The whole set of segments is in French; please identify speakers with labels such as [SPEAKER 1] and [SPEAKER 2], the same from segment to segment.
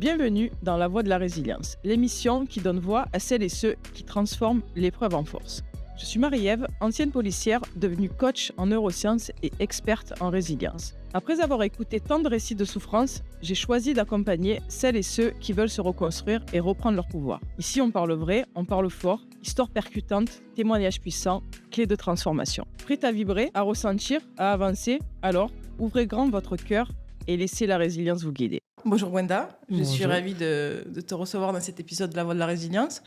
[SPEAKER 1] Bienvenue dans La Voie de la Résilience, l'émission qui donne voix à celles et ceux qui transforment l'épreuve en force. Je suis Marie-Ève, ancienne policière, devenue coach en neurosciences et experte en résilience. Après avoir écouté tant de récits de souffrance, j'ai choisi d'accompagner celles et ceux qui veulent se reconstruire et reprendre leur pouvoir. Ici, on parle vrai, on parle fort, histoire percutante, témoignages puissants, clés de transformation. Prête à vibrer, à ressentir, à avancer? Alors, ouvrez grand votre cœur et laissez la résilience vous guider. Bonjour Gwenda, je suis ravie de te recevoir dans cet épisode de La Voie de la Résilience.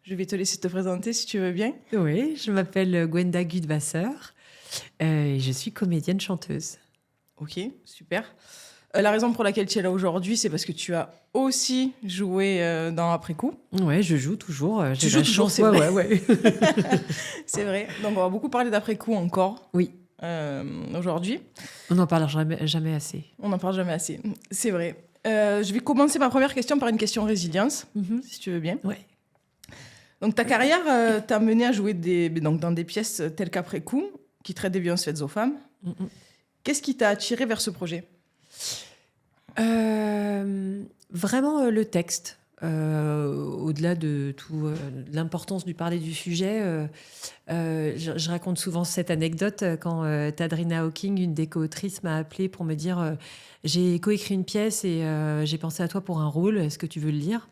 [SPEAKER 1] Je vais te laisser te présenter si tu veux bien.
[SPEAKER 2] Oui, je m'appelle Gwenda Gudwasser et je suis comédienne chanteuse.
[SPEAKER 1] Ok, super. La raison pour laquelle tu es là aujourd'hui, c'est parce que tu as aussi joué dans Après coup.
[SPEAKER 2] Ouais, je joue toujours.
[SPEAKER 1] Tu joues toujours, c'est vrai.
[SPEAKER 2] Ouais.
[SPEAKER 1] C'est vrai. Donc on va beaucoup parler d'Après coup encore.
[SPEAKER 2] Oui.
[SPEAKER 1] Aujourd'hui.
[SPEAKER 2] On n'en parle jamais assez.
[SPEAKER 1] On n'en parle jamais assez, c'est vrai. Je vais commencer ma première question par une question résilience, si tu veux bien.
[SPEAKER 2] Ouais.
[SPEAKER 1] Donc ta carrière t'a mené à jouer dans des pièces telles qu'Après coup, qui traitent des violences faites aux femmes. Qu'est-ce qui t'a attiré vers ce projet ?
[SPEAKER 2] Vraiment le texte. Au-delà de tout l'importance du parler du sujet, je raconte souvent cette anecdote quand Tadrina Hawking, une des co-autrices, m'a appelée pour me dire j'ai coécrit une pièce et j'ai pensé à toi pour un rôle, est-ce que tu veux le lire ?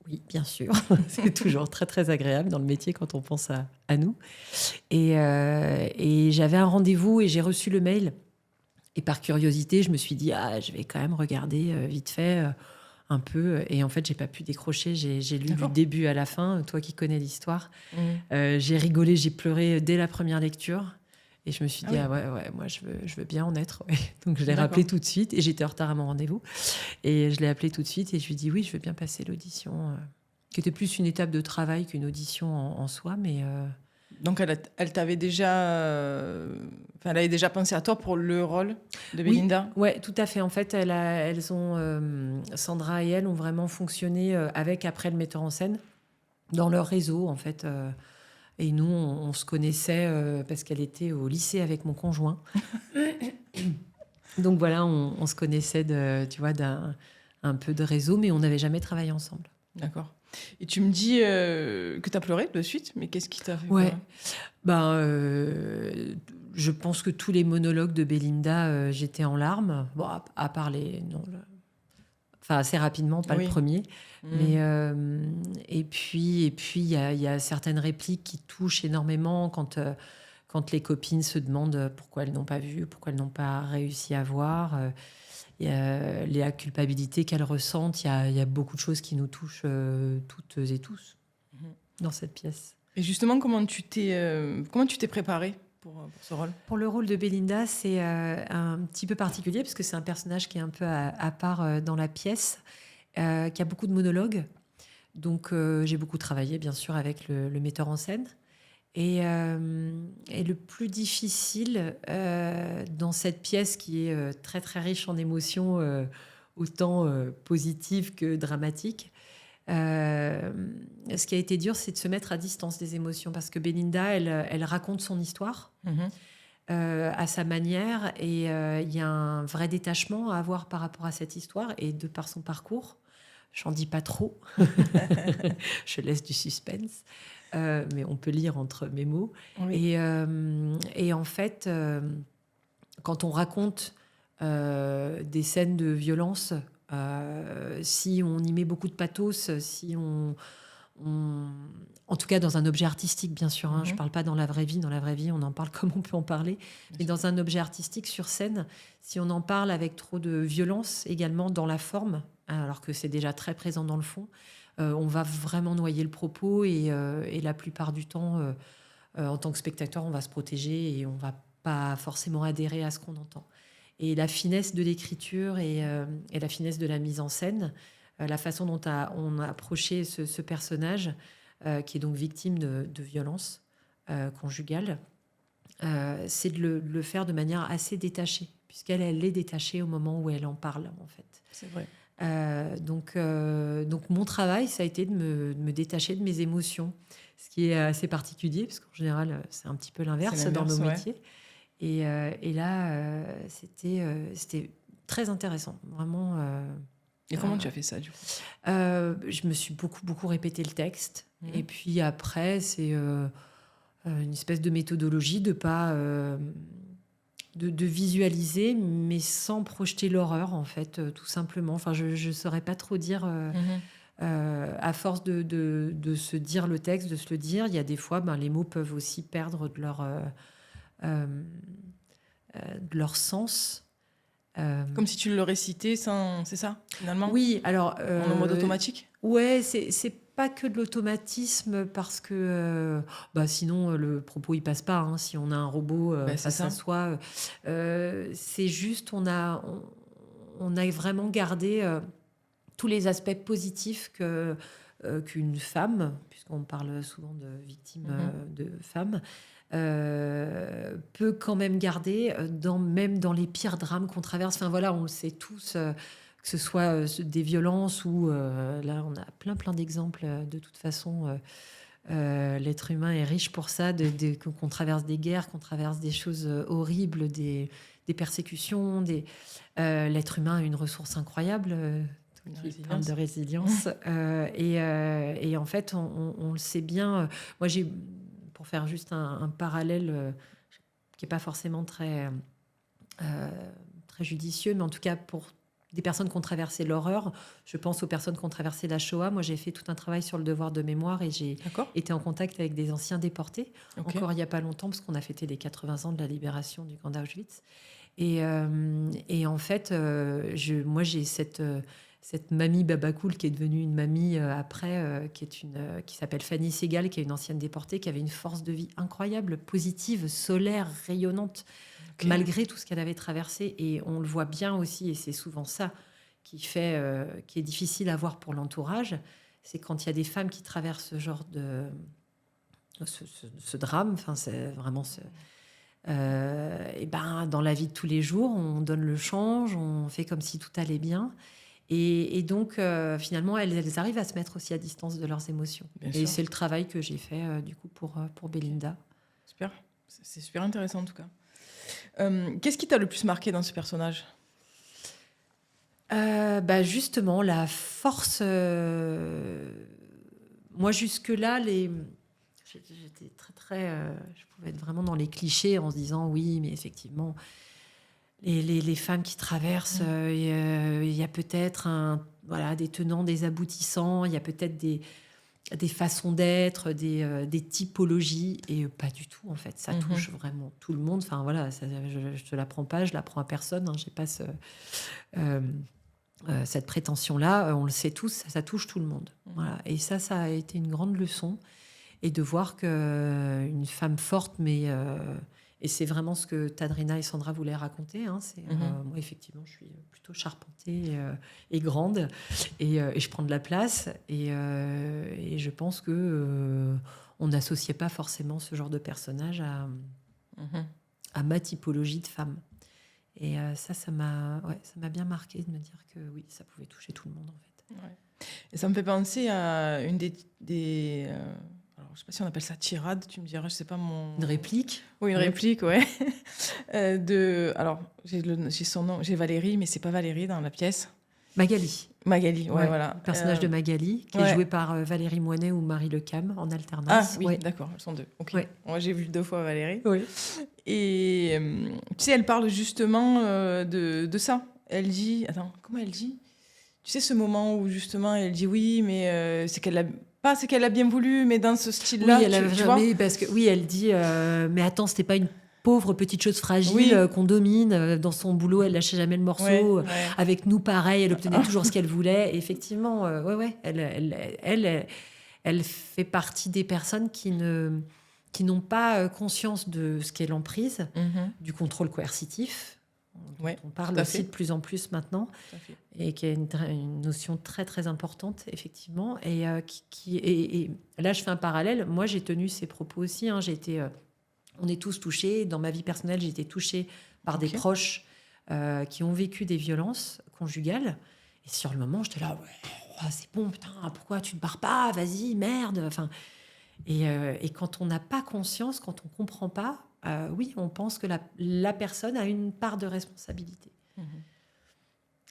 [SPEAKER 2] Oui, bien sûr. C'est toujours très, très agréable dans le métier quand on pense à nous. Et j'avais un rendez-vous et j'ai reçu le mail. Et par curiosité, je me suis dit, je vais quand même regarder vite fait un peu. Et en fait, j'ai pas pu décrocher. J'ai lu du début à la fin, toi qui connais l'histoire. J'ai rigolé, j'ai pleuré dès la première lecture. Et je me suis dit, moi, je veux bien en être. Ouais. Donc, je l'ai rappelé tout de suite. Et j'étais en retard à mon rendez-vous. Et je l'ai appelé tout de suite. Et je lui ai dit, oui, je veux bien passer l'audition. Qui était plus une étape de travail qu'une audition en soi. Mais
[SPEAKER 1] donc, elle t'avait déjà... elle avait déjà pensé à toi pour le rôle de Belinda ?
[SPEAKER 2] Oui, ouais, tout à fait. En fait, Sandra et elle ont vraiment fonctionné avec, après, le metteur en scène, dans leur réseau, en fait. Et nous, on se connaissait parce qu'elle était au lycée avec mon conjoint. Donc voilà, on se connaissait d'un peu de réseau, mais on n'avait jamais travaillé ensemble.
[SPEAKER 1] D'accord. Et tu me dis que tu as pleuré de suite, mais qu'est-ce qui t'a fait pleurer ?
[SPEAKER 2] Je pense que tous les monologues de Belinda, j'étais en larmes. Bon, à part assez rapidement, pas le premier. Mais, et puis, il y a certaines répliques qui touchent énormément quand les copines se demandent pourquoi elles n'ont pas vu, pourquoi elles n'ont pas réussi à voir. Il y a la culpabilité qu'elles ressentent. Il y a beaucoup de choses qui nous touchent toutes et tous dans cette pièce.
[SPEAKER 1] Et justement, comment tu t'es préparée pour ce rôle ?
[SPEAKER 2] Pour le rôle de Belinda, c'est un petit peu particulier parce que c'est un personnage qui est un peu à part dans la pièce, qui a beaucoup de monologues. Donc, j'ai beaucoup travaillé, bien sûr, avec le metteur en scène. Et le plus difficile dans cette pièce qui est très, très riche en émotions, autant positives que dramatiques, ce qui a été dur, c'est de se mettre à distance des émotions parce que Belinda, elle raconte son histoire à sa manière et il y a un vrai détachement à avoir par rapport à cette histoire et de par son parcours. J'en dis pas trop. Je laisse du suspense. Mais on peut lire entre mes mots. Oui. Et en fait, quand on raconte des scènes de violence, si on y met beaucoup de pathos, si en tout cas dans un objet artistique, bien sûr, je ne parle pas dans la vraie vie. Dans la vraie vie, on en parle comme on peut en parler. Mais dans un objet artistique sur scène, si on en parle avec trop de violence également dans la forme, alors que c'est déjà très présent dans le fond, on va vraiment noyer le propos et la plupart du temps, en tant que spectateur, on va se protéger et on ne va pas forcément adhérer à ce qu'on entend. Et la finesse de l'écriture et la finesse de la mise en scène, la façon dont on a approché ce personnage, qui est donc victime de violences conjugales, c'est de le faire de manière assez détachée, puisqu'elle est détachée au moment où elle en parle, en fait.
[SPEAKER 1] C'est vrai.
[SPEAKER 2] Donc mon travail, ça a été de me détacher de mes émotions, ce qui est assez particulier, parce qu'en général, c'est un petit peu l'inverse dans nos métiers. Et là, c'était très intéressant, vraiment
[SPEAKER 1] Et comment tu as fait ça, du coup?
[SPEAKER 2] Je me suis beaucoup répété le texte. Et puis après, c'est une espèce de méthodologie de pas de visualiser, mais sans projeter l'horreur, en fait, tout simplement. Enfin, je ne saurais pas trop dire. À force de se dire le texte, de se le dire, il y a des fois, les mots peuvent aussi perdre euh, de leur sens.
[SPEAKER 1] Comme si tu le récitais sans... C'est ça, finalement?
[SPEAKER 2] Oui, alors...
[SPEAKER 1] En mode automatique?
[SPEAKER 2] Ouais, c'est pas que de l'automatisme parce que sinon le propos il passe pas, hein, si on a un robot
[SPEAKER 1] C'est
[SPEAKER 2] face
[SPEAKER 1] ça.
[SPEAKER 2] à soi. C'est juste on a vraiment gardé tous les aspects positifs qu'une femme, puisqu'on parle souvent de victimes de femmes, peut quand même garder même dans les pires drames qu'on traverse. Enfin voilà, on le sait tous, que ce soit des violences ou là on a plein d'exemples. De toute façon, l'être humain est riche pour ça, qu'on traverse des guerres, qu'on traverse des choses horribles, des persécutions. L'être humain a une ressource incroyable. Qui parle de résilience. Et en fait, on le sait bien. Moi, pour faire juste un parallèle qui n'est pas forcément très judicieux, mais en tout cas pour des personnes qui ont traversé l'horreur, je pense aux personnes qui ont traversé la Shoah. Moi, j'ai fait tout un travail sur le devoir de mémoire et j'ai été en contact avec des anciens déportés, encore il n'y a pas longtemps, parce qu'on a fêté les 80 ans de la libération du camp d'Auschwitz. Et en fait, moi, j'ai cette mamie Babacool qui est devenue une mamie après, qui s'appelle Fanny Segal, qui est une ancienne déportée, qui avait une force de vie incroyable, positive, solaire, rayonnante, malgré tout ce qu'elle avait traversé. Et on le voit bien aussi, et c'est souvent ça qui est difficile à voir pour l'entourage, c'est quand il y a des femmes qui traversent ce genre ce drame, enfin c'est vraiment dans la vie de tous les jours, on donne le change, on fait comme si tout allait bien. Et donc, finalement, elles arrivent à se mettre aussi à distance de leurs émotions. Bien sûr. C'est le travail que j'ai fait, du coup, pour Belinda.
[SPEAKER 1] Super. C'est super intéressant, en tout cas. Qu'est-ce qui t'a le plus marqué dans ce personnage ?
[SPEAKER 2] Justement, la force... Moi, jusque-là, j'étais très... je pouvais être vraiment dans les clichés en se disant, oui, mais effectivement... Les femmes qui traversent, il y a peut-être des tenants, des aboutissants, il y a peut-être des façons d'être, des typologies, et pas du tout, en fait. Ça touche vraiment tout le monde. Enfin, voilà, je te l'apprends pas, je l'apprends à personne. J'ai pas cette prétention-là. On le sait tous, ça touche tout le monde. Voilà. Et ça a été une grande leçon. Et de voir qu'une femme forte, mais... et c'est vraiment ce que Tadrina et Sandra voulaient raconter. Moi, effectivement, je suis plutôt charpentée et grande. Et je prends de la place. Et je pense qu'on n'associait pas forcément ce genre de personnage à ma typologie de femme. Et ça m'a bien marqué de me dire que oui, ça pouvait toucher tout le monde, en fait.
[SPEAKER 1] Ouais. Et ça me fait penser à une des alors, je ne sais pas si on appelle ça tirade, tu me diras, je sais pas mon...
[SPEAKER 2] Une réplique ?
[SPEAKER 1] Oui, une réplique, ouais. Alors, j'ai son nom, j'ai Valérie, mais c'est pas Valérie dans la pièce.
[SPEAKER 2] Magali,
[SPEAKER 1] voilà.
[SPEAKER 2] Le personnage de Magali, qui est joué par Valérie Moinet ou Marie Lecam en alternance.
[SPEAKER 1] Ah oui, d'accord, elles sont deux. Ok. Ouais. Moi, j'ai vu 2 fois Valérie.
[SPEAKER 2] Oui.
[SPEAKER 1] Et tu sais, elle parle justement de ça. Elle dit... Attends, comment elle dit ? Tu sais, ce moment où justement elle dit oui, mais c'est qu'elle a bien voulu, mais dans ce style-là.
[SPEAKER 2] Oui, elle dit mais attends, c'était pas une pauvre petite chose fragile qu'on domine dans son boulot, elle lâchait jamais le morceau. Avec nous, pareil, elle obtenait toujours ce qu'elle voulait. Et effectivement, elle fait partie des personnes qui n'ont pas conscience de ce qu'est l'emprise, du contrôle coercitif. On parle aussi de plus en plus maintenant, et qui est une notion très très importante, effectivement. Et là, je fais un parallèle. Moi, j'ai tenu ces propos aussi. On est tous touchés. Dans ma vie personnelle, j'ai été touchée par des proches qui ont vécu des violences conjugales. Et sur le moment, j'étais là, c'est bon, putain, pourquoi tu te barres pas ? Vas-y, merde. Enfin, et quand on n'a pas conscience, quand on comprend pas, oui, on pense que la personne a une part de responsabilité.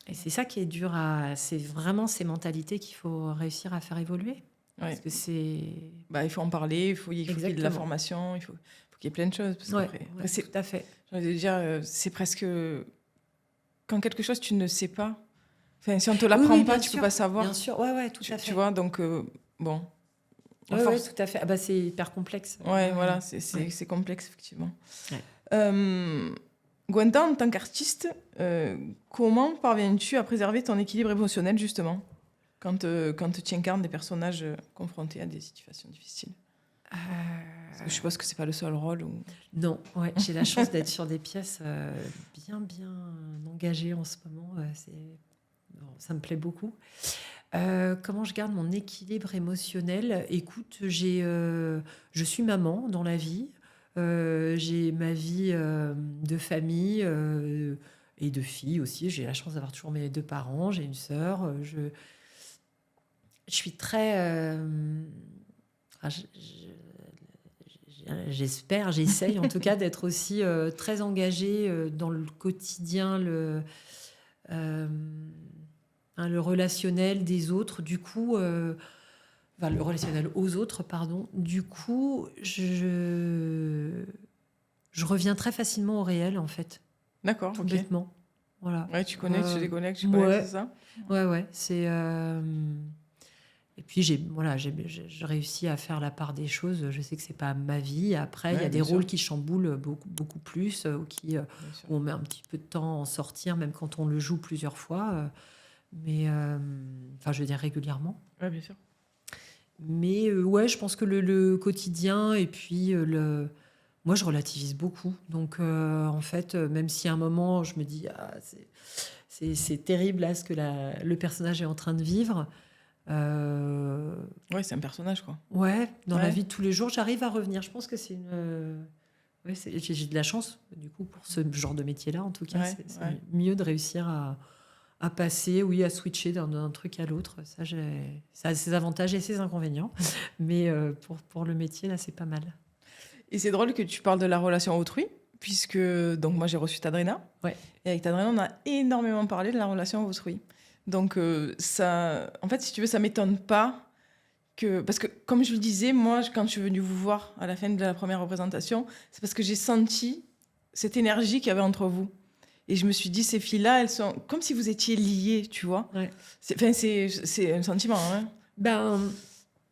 [SPEAKER 2] Et c'est ça qui est dur c'est vraiment ces mentalités qu'il faut réussir à faire évoluer. Parce
[SPEAKER 1] Ouais.
[SPEAKER 2] que c'est...
[SPEAKER 1] Bah, il faut en parler, il faut qu'il y ait de la
[SPEAKER 2] Exactement.
[SPEAKER 1] formation, faut qu'il y ait plein de choses. Parce
[SPEAKER 2] Ouais,
[SPEAKER 1] qu'après,
[SPEAKER 2] ouais,
[SPEAKER 1] c'est,
[SPEAKER 2] tout à fait.
[SPEAKER 1] j'ai envie de dire, c'est presque quand quelque chose tu ne sais pas. Enfin, si on te l'apprend
[SPEAKER 2] Oui,
[SPEAKER 1] pas,
[SPEAKER 2] bien
[SPEAKER 1] tu
[SPEAKER 2] sûr.
[SPEAKER 1] peux pas savoir.
[SPEAKER 2] Bien sûr, ouais, tout à fait.
[SPEAKER 1] Tu vois, donc bon, à
[SPEAKER 2] Oui,
[SPEAKER 1] force.
[SPEAKER 2] tout à fait. Ah bah, c'est hyper complexe.
[SPEAKER 1] Ouais, voilà,
[SPEAKER 2] Ouais.
[SPEAKER 1] c'est complexe effectivement.
[SPEAKER 2] Ouais.
[SPEAKER 1] Gwenda, en tant qu'artiste, comment parviens-tu à préserver ton équilibre émotionnel justement quand tu incarnes des personnages confrontés à des situations difficiles? Parce que je suppose que c'est pas le seul rôle.
[SPEAKER 2] Non, ouais, j'ai la chance d'être sur des pièces bien engagées en ce moment. Ça me plaît beaucoup. Comment je garde mon équilibre émotionnel? Écoute, je suis maman dans la vie. J'ai ma vie de famille et de fille aussi. J'ai la chance d'avoir toujours mes 2 parents. J'ai une sœur. Je suis très... enfin, j'espère, j'essaye en tout cas d'être aussi très engagée dans le quotidien, euh, le relationnel des autres. Du coup, enfin, le relationnel aux autres, pardon. Du coup, je reviens très facilement au réel, en fait,
[SPEAKER 1] D'accord,
[SPEAKER 2] tout
[SPEAKER 1] ok.
[SPEAKER 2] bêtement. Voilà.
[SPEAKER 1] Ouais, tu connais, tu déconnectes, tu
[SPEAKER 2] Ouais,
[SPEAKER 1] connectes, c'est ça?
[SPEAKER 2] ouais. C'est. Et puis j'ai réussi à faire la part des choses. Je sais que c'est pas ma vie. Après, il y a des rôles qui chamboulent beaucoup plus, où on met un petit peu de temps à en sortir, même quand on le joue plusieurs fois. Mais enfin, je veux dire régulièrement.
[SPEAKER 1] Ouais, bien sûr.
[SPEAKER 2] Mais ouais, je pense que le quotidien et puis moi, je relativise beaucoup. Donc, en fait, même si à un moment, je me dis, c'est terrible là ce que le personnage est en train de vivre.
[SPEAKER 1] Ouais, c'est un personnage, quoi.
[SPEAKER 2] Ouais, dans la
[SPEAKER 1] Ouais.
[SPEAKER 2] vie de tous les jours, j'arrive à revenir. Je pense que c'est ouais, j'ai de la chance, du coup, pour ce genre de métier-là, en tout cas.
[SPEAKER 1] Ouais,
[SPEAKER 2] C'est
[SPEAKER 1] ouais.
[SPEAKER 2] mieux de réussir à passer, oui, à switcher d'un truc à l'autre. Ça a ses avantages et ses inconvénients. Mais pour le métier, là, c'est pas mal.
[SPEAKER 1] Et c'est drôle que tu parles de la relation autrui, puisque donc moi j'ai reçu Tadrina.
[SPEAKER 2] Ouais.
[SPEAKER 1] Et avec Tadrina, on a énormément parlé de la relation autrui. Donc ça, en fait, si tu veux, ça m'étonne pas que, parce que comme je le disais, moi, quand je suis venue vous voir à la fin de la première représentation, c'est parce que j'ai senti cette énergie qu'il y avait entre vous. Et je me suis dit, ces filles-là, elles sont comme si vous étiez liées, tu vois.
[SPEAKER 2] Ouais.
[SPEAKER 1] C'est un sentiment, hein.
[SPEAKER 2] Ben,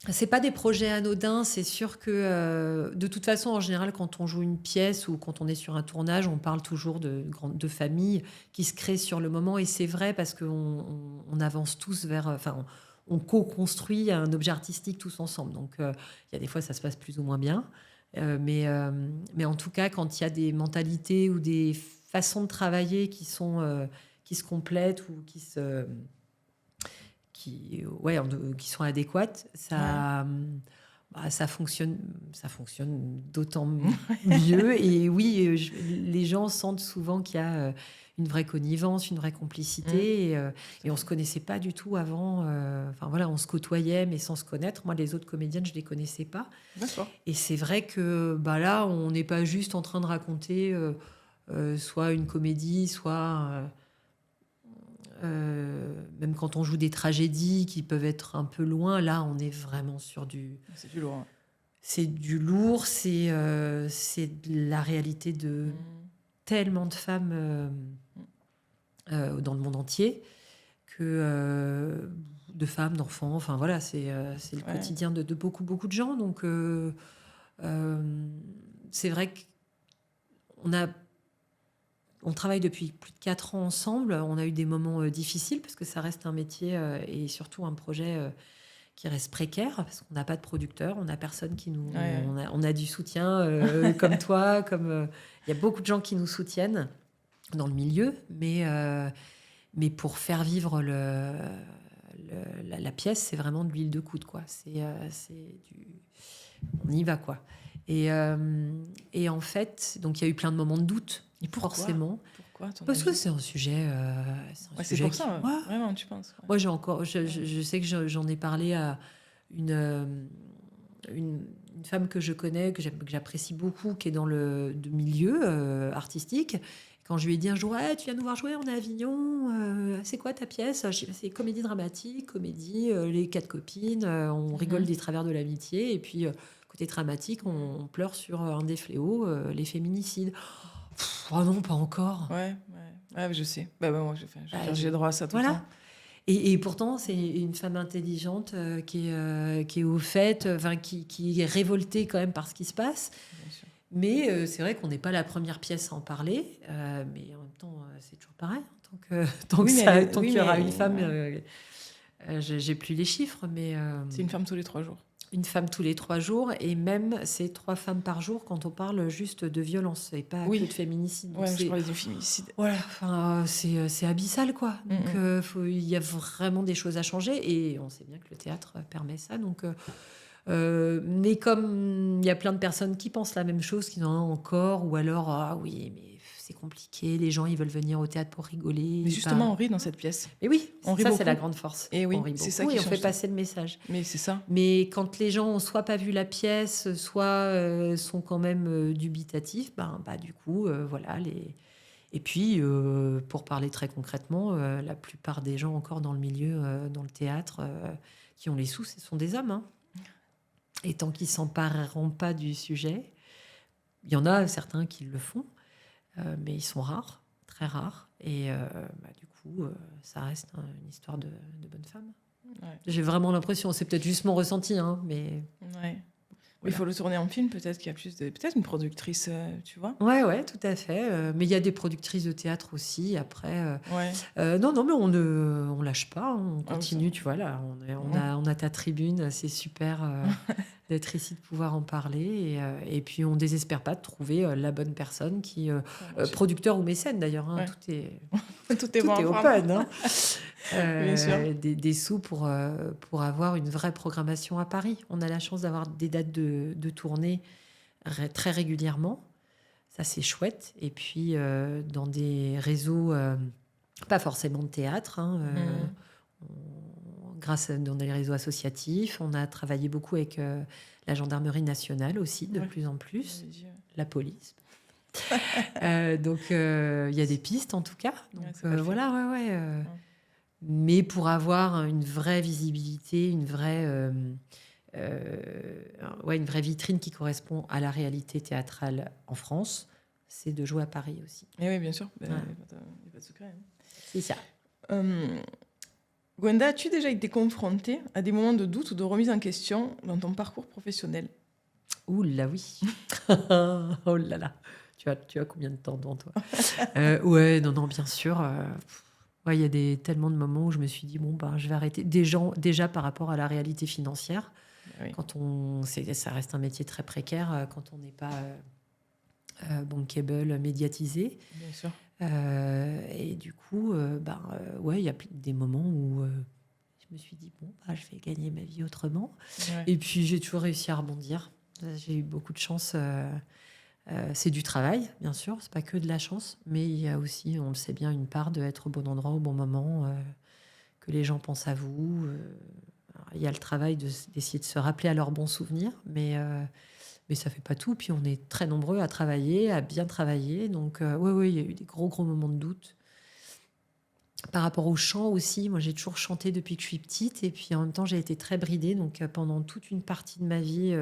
[SPEAKER 2] c'est pas des projets anodins. C'est sûr que de toute façon, en général, quand on joue une pièce ou quand on est sur un tournage, on parle toujours de familles qui se créent sur le moment. Et c'est vrai parce qu'on avance tous vers... Enfin, on co-construit un objet artistique tous ensemble. Donc, il y a des fois, ça se passe plus ou moins bien. Mais en tout cas, quand il y a des mentalités ou des façons de travailler qui se complètent ou qui sont adéquates, ça fonctionne d'autant mieux. Et oui, les gens sentent souvent qu'il y a une vraie connivence, une vraie complicité. Et on se connaissait pas du tout avant. Enfin voilà, on se côtoyait, mais sans se connaître. Moi, les autres comédiennes, je les connaissais pas.
[SPEAKER 1] D'accord.
[SPEAKER 2] Et c'est vrai que là, on n'est pas juste en train de raconter soit une comédie, soit... même quand on joue des tragédies qui peuvent être un peu loin, là, on est vraiment sur
[SPEAKER 1] C'est du lourd.
[SPEAKER 2] c'est du lourd, c'est de la réalité de tellement de femmes dans le monde entier, de femmes, d'enfants, enfin voilà, c'est le quotidien de beaucoup de gens. Donc, c'est vrai qu'on travaille depuis plus de 4 ans ensemble. On a eu des moments difficiles parce que ça reste un métier et surtout un projet qui reste précaire parce qu'on n'a pas de producteur, on n'a personne qui nous... On a du soutien comme toi, il y a beaucoup de gens qui nous soutiennent dans le milieu, mais pour faire vivre la pièce, c'est vraiment de l'huile de coude, quoi. On y va, quoi. Et en fait, donc il y a eu plein de moments de doute,
[SPEAKER 1] et pourquoi,
[SPEAKER 2] forcément. Parce que c'est un sujet.
[SPEAKER 1] C'est pour ça, vraiment, tu penses.
[SPEAKER 2] Moi, je sais que j'en ai parlé à une femme que je connais, que j'apprécie beaucoup, qui est dans le milieu artistique. quand je lui ai dit un jour, hey, tu viens nous voir jouer, on est à Avignon, c'est quoi ta pièce? Je dis, c'est comédie dramatique, comédie, les 4 copines, on rigole des travers de l'amitié, et puis côté dramatique, on pleure sur un des fléaux, les féminicides. Oh non, pas encore.
[SPEAKER 1] Ouais, je sais. Moi, j'ai droit à ça tout le
[SPEAKER 2] Voilà.
[SPEAKER 1] temps.
[SPEAKER 2] Et pourtant, c'est une femme intelligente qui est au fait, qui est révoltée quand même par ce qui se passe.
[SPEAKER 1] Bien sûr.
[SPEAKER 2] Mais c'est vrai qu'on n'est pas la première pièce à en parler. Mais en même temps, c'est toujours pareil. Tant qu'il y aura une femme, j'ai plus les chiffres. Mais
[SPEAKER 1] c'est une femme tous les 3 jours.
[SPEAKER 2] Une femme tous les 3 jours. Et même, c'est 3 femmes par jour quand on parle juste de violence et pas que de féminicide.
[SPEAKER 1] Oui, je parlais de féminicide.
[SPEAKER 2] Voilà, c'est abyssal, quoi. Donc, il y a vraiment des choses à changer. Et on sait bien que le théâtre permet ça. Donc, mais comme il y a plein de personnes qui pensent la même chose, qui en ont encore, ou alors, ah oui, mais c'est compliqué, les gens, ils veulent venir au théâtre pour rigoler.
[SPEAKER 1] Mais justement, on rit dans cette pièce.
[SPEAKER 2] Et oui,
[SPEAKER 1] on rit
[SPEAKER 2] ça,
[SPEAKER 1] beaucoup.
[SPEAKER 2] c'est la grande force.
[SPEAKER 1] Et oui,
[SPEAKER 2] on rit
[SPEAKER 1] c'est
[SPEAKER 2] beaucoup
[SPEAKER 1] ça qui
[SPEAKER 2] et on fait
[SPEAKER 1] change
[SPEAKER 2] passer le message.
[SPEAKER 1] Mais c'est ça.
[SPEAKER 2] Mais quand les gens ont soit pas vu la pièce, soit sont quand même dubitatifs, du coup, voilà, Et puis, pour parler très concrètement, la plupart des gens encore dans le milieu, dans le théâtre, qui ont les sous, ce sont des hommes. Hein. Et tant qu'ils ne s'empareront pas du sujet, il y en a certains qui le font, mais ils sont rares, très rares. Et du coup, ça reste une histoire de bonne femme.
[SPEAKER 1] Ouais.
[SPEAKER 2] J'ai vraiment l'impression, c'est peut-être juste mon ressenti, hein, mais...
[SPEAKER 1] Ouais. Il faut le tourner en film, peut-être qu'il y a peut-être une productrice, tu vois.
[SPEAKER 2] Ouais, tout à fait. Mais il y a des productrices de théâtre aussi. Après,
[SPEAKER 1] ouais.
[SPEAKER 2] non, mais on lâche pas, hein, on continue. Tu vois là, on a ta tribune, c'est super d'être ici, de pouvoir en parler. Et puis on désespère pas de trouver la bonne personne qui, producteur ou mécène d'ailleurs. Hein, tout est open. Hein.
[SPEAKER 1] Bien sûr.
[SPEAKER 2] Des sous pour avoir une vraie programmation à Paris. On a la chance d'avoir des dates de tournée très régulièrement. Ça, c'est chouette. Et puis, dans des réseaux, pas forcément de théâtre, hein, dans des réseaux associatifs. On a travaillé beaucoup avec la gendarmerie nationale aussi, de plus en plus. La police. Donc, il y a des pistes, en tout cas. Donc, voilà, mais pour avoir une vraie visibilité, une vraie vitrine qui correspond à la réalité théâtrale en France, c'est de jouer à Paris aussi.
[SPEAKER 1] Et oui, bien sûr. Il n'y a pas de secret. Hein.
[SPEAKER 2] C'est ça.
[SPEAKER 1] Gwenda, as-tu déjà été confrontée à des moments de doute ou de remise en question dans ton parcours professionnel?
[SPEAKER 2] Ouh là, oui. Oh là là. Tu as combien de temps devant toi? Ouais, non, bien sûr. Il y a tellement de moments où je me suis dit, je vais arrêter. Déjà par rapport à la réalité financière, quand ça reste un métier très précaire, quand on n'est pas bankable, médiatisé.
[SPEAKER 1] Bien sûr.
[SPEAKER 2] Et du coup, il y a des moments où je me suis dit, je vais gagner ma vie autrement. Ouais. Et puis, j'ai toujours réussi à rebondir. J'ai eu beaucoup de chance. C'est du travail, bien sûr, c'est pas que de la chance, mais il y a aussi, on le sait bien, une part d'être au bon endroit au bon moment, que les gens pensent à vous. Il y a le travail d'essayer de se rappeler à leurs bons souvenirs, mais ça fait pas tout. Puis on est très nombreux à travailler, à bien travailler. Donc, il y a eu des gros moments de doute. Par rapport au chant aussi, moi j'ai toujours chanté depuis que je suis petite, et puis en même temps j'ai été très bridée. Donc pendant toute une partie de ma vie,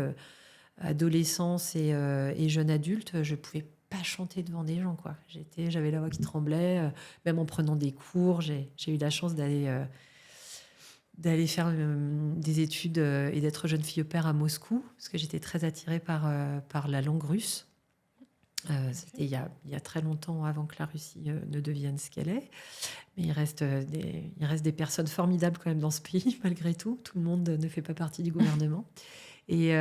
[SPEAKER 2] adolescence et jeune adulte, je pouvais pas chanter devant des gens, quoi. J'avais la voix qui tremblait, même en prenant des cours. J'ai eu la chance d'aller faire des études et d'être jeune fille au pair à Moscou, parce que j'étais très attirée par la langue russe. C'était il y a très longtemps, avant que la Russie ne devienne ce qu'elle est. Mais il reste des personnes formidables quand même dans ce pays, malgré tout. Tout le monde ne fait pas partie du gouvernement. Et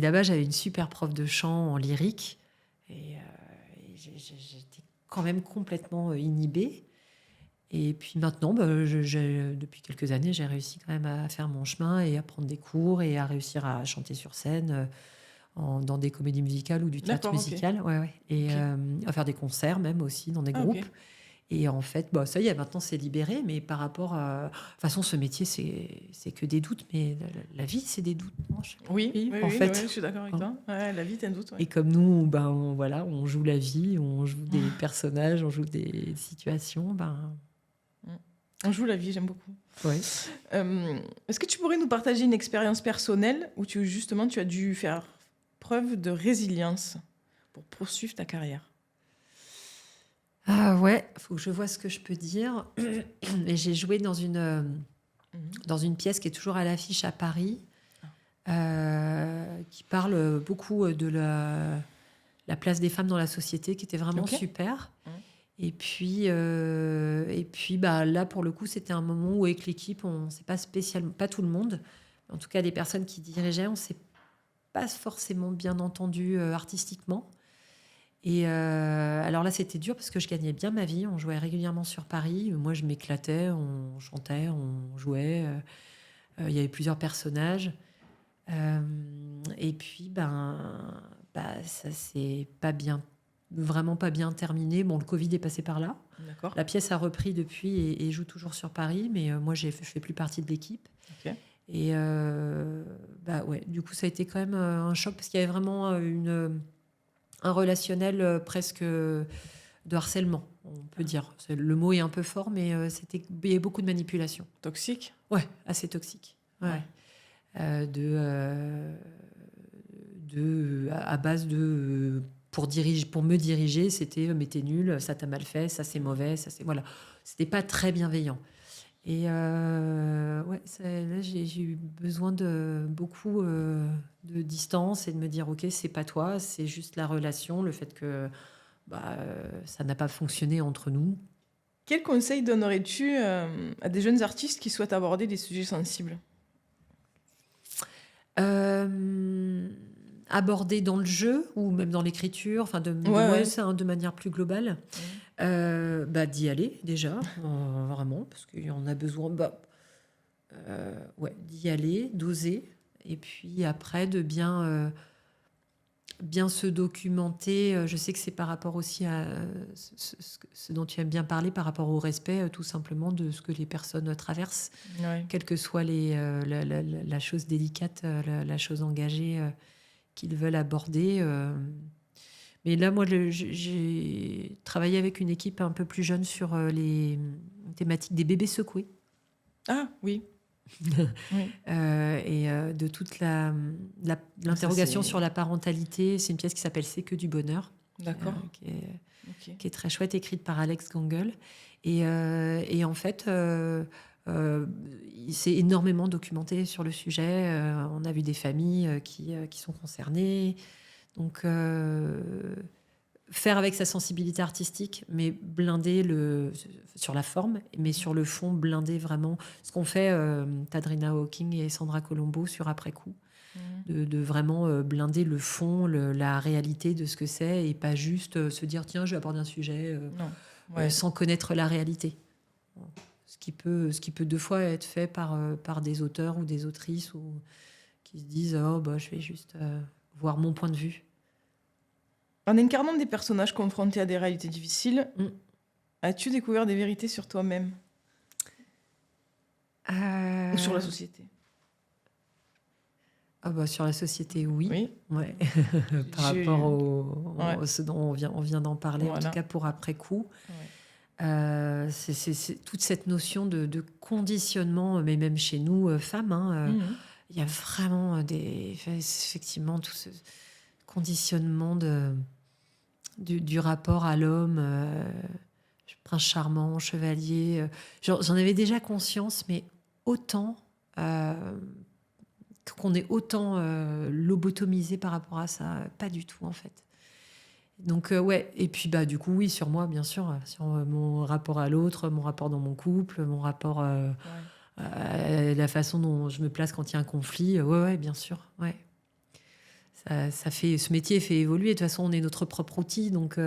[SPEAKER 2] là-bas, j'avais une super prof de chant en lyrique. Et j'étais quand même complètement inhibée. Et puis maintenant, depuis quelques années, j'ai réussi quand même à faire mon chemin et à prendre des cours et à réussir à chanter sur scène dans des comédies musicales ou du théâtre musical. Et à faire des concerts même aussi dans des groupes. Et en fait, ça y est, maintenant c'est libéré, mais par rapport à... De toute façon, ce métier, c'est que des doutes, mais la vie, c'est des doutes. Non, je sais pas.
[SPEAKER 1] Oui,
[SPEAKER 2] En fait.
[SPEAKER 1] je suis d'accord avec toi. Ouais, la vie, t'as un doute.
[SPEAKER 2] Et comme nous, on joue la vie, on joue des personnages, on joue des situations,
[SPEAKER 1] On joue la vie, j'aime beaucoup.
[SPEAKER 2] ouais.
[SPEAKER 1] Est-ce que tu pourrais nous partager une expérience personnelle où tu as dû faire preuve de résilience pour poursuivre ta carrière?
[SPEAKER 2] Ah ouais, faut que je vois ce que je peux dire. Et j'ai joué dans une pièce qui est toujours à l'affiche à Paris, qui parle beaucoup de la place des femmes dans la société, qui était vraiment super. Et puis là, pour le coup, c'était un moment où avec l'équipe, on ne sait pas spécialement, pas tout le monde, en tout cas les personnes qui dirigeaient, on ne s'est pas forcément bien entendu artistiquement. Et alors là, c'était dur parce que je gagnais bien ma vie. On jouait régulièrement sur Paris. Moi, je m'éclatais, on chantait, on jouait. Il y avait plusieurs personnages. Et puis, ça s'est vraiment pas bien terminé. Bon, le Covid est passé par là.
[SPEAKER 1] D'accord.
[SPEAKER 2] La pièce a repris depuis et joue toujours sur Paris, mais moi, je fais plus partie de l'équipe.
[SPEAKER 1] Ok.
[SPEAKER 2] Et ouais, du coup, ça a été quand même un choc parce qu'il y avait vraiment un relationnel presque de harcèlement, on peut dire. Le mot est un peu fort, mais il y avait beaucoup de manipulation.
[SPEAKER 1] Toxique?
[SPEAKER 2] Ouais, assez toxique. Ouais. À base de pour me diriger, c'était mais t'es nul, ça t'a mal fait, ça c'est mauvais, ça c'est voilà. C'était pas très bienveillant. Et là, j'ai eu besoin de beaucoup de distance et de me dire ok, c'est pas toi, c'est juste la relation, le fait que ça n'a pas fonctionné entre nous.
[SPEAKER 1] Quel conseil donnerais-tu à des jeunes artistes qui souhaitent aborder des sujets sensibles?
[SPEAKER 2] Aborder dans le jeu ou même dans l'écriture, enfin de manière plus globale. D'y aller déjà, vraiment, parce qu'il y en a besoin. D'y aller, d'oser, et puis après de bien se documenter. Je sais que c'est par rapport aussi à ce dont tu aimes bien parler, par rapport au respect, tout simplement, de ce que les personnes traversent, quelle que soit la chose délicate, la chose engagée qu'ils veulent aborder. Mais là, moi, j'ai travaillé avec une équipe un peu plus jeune sur les thématiques des bébés secoués.
[SPEAKER 1] Ah oui.
[SPEAKER 2] Oui. Et de toute l'interrogation sur la parentalité. C'est une pièce qui s'appelle C'est que du bonheur.
[SPEAKER 1] D'accord.
[SPEAKER 2] Qui est très chouette, écrite par Alex Gangel. Et en fait, il s'est énormément documenté sur le sujet. On a vu des familles qui sont concernées. Donc, faire avec sa sensibilité artistique, mais blinder sur la forme, mais sur le fond, blinder vraiment ce qu'ont fait Tadrina Hawking et Sandra Colombo sur Après coup, de vraiment blinder le fond, la réalité de ce que c'est, et pas juste se dire tiens, je vais aborder un sujet sans connaître la réalité. Ce qui peut deux fois être fait par des auteurs ou des autrices qui se disent je vais juste voir mon point de vue.
[SPEAKER 1] En incarnant des personnages confrontés à des réalités difficiles, as-tu découvert des vérités sur toi-même ou sur la société?
[SPEAKER 2] Sur la société, oui. Ouais. Par
[SPEAKER 1] J'ai-
[SPEAKER 2] rapport à ce dont on vient d'en parler,
[SPEAKER 1] Voilà.
[SPEAKER 2] en tout cas pour après coup. C'est toute cette notion de conditionnement, mais même chez nous, femmes, il y a vraiment effectivement tout ce conditionnement du rapport à l'homme, prince charmant, chevalier. J'en avais déjà conscience, mais autant qu'on est autant lobotomisé par rapport à ça, pas du tout en fait. Donc et puis du coup oui, sur moi bien sûr, sur mon rapport à l'autre, mon rapport dans mon couple, mon rapport à la façon dont je me place quand il y a un conflit, bien sûr, ouais. Ça fait, ce métier fait évoluer. De toute façon, on est notre propre outil, donc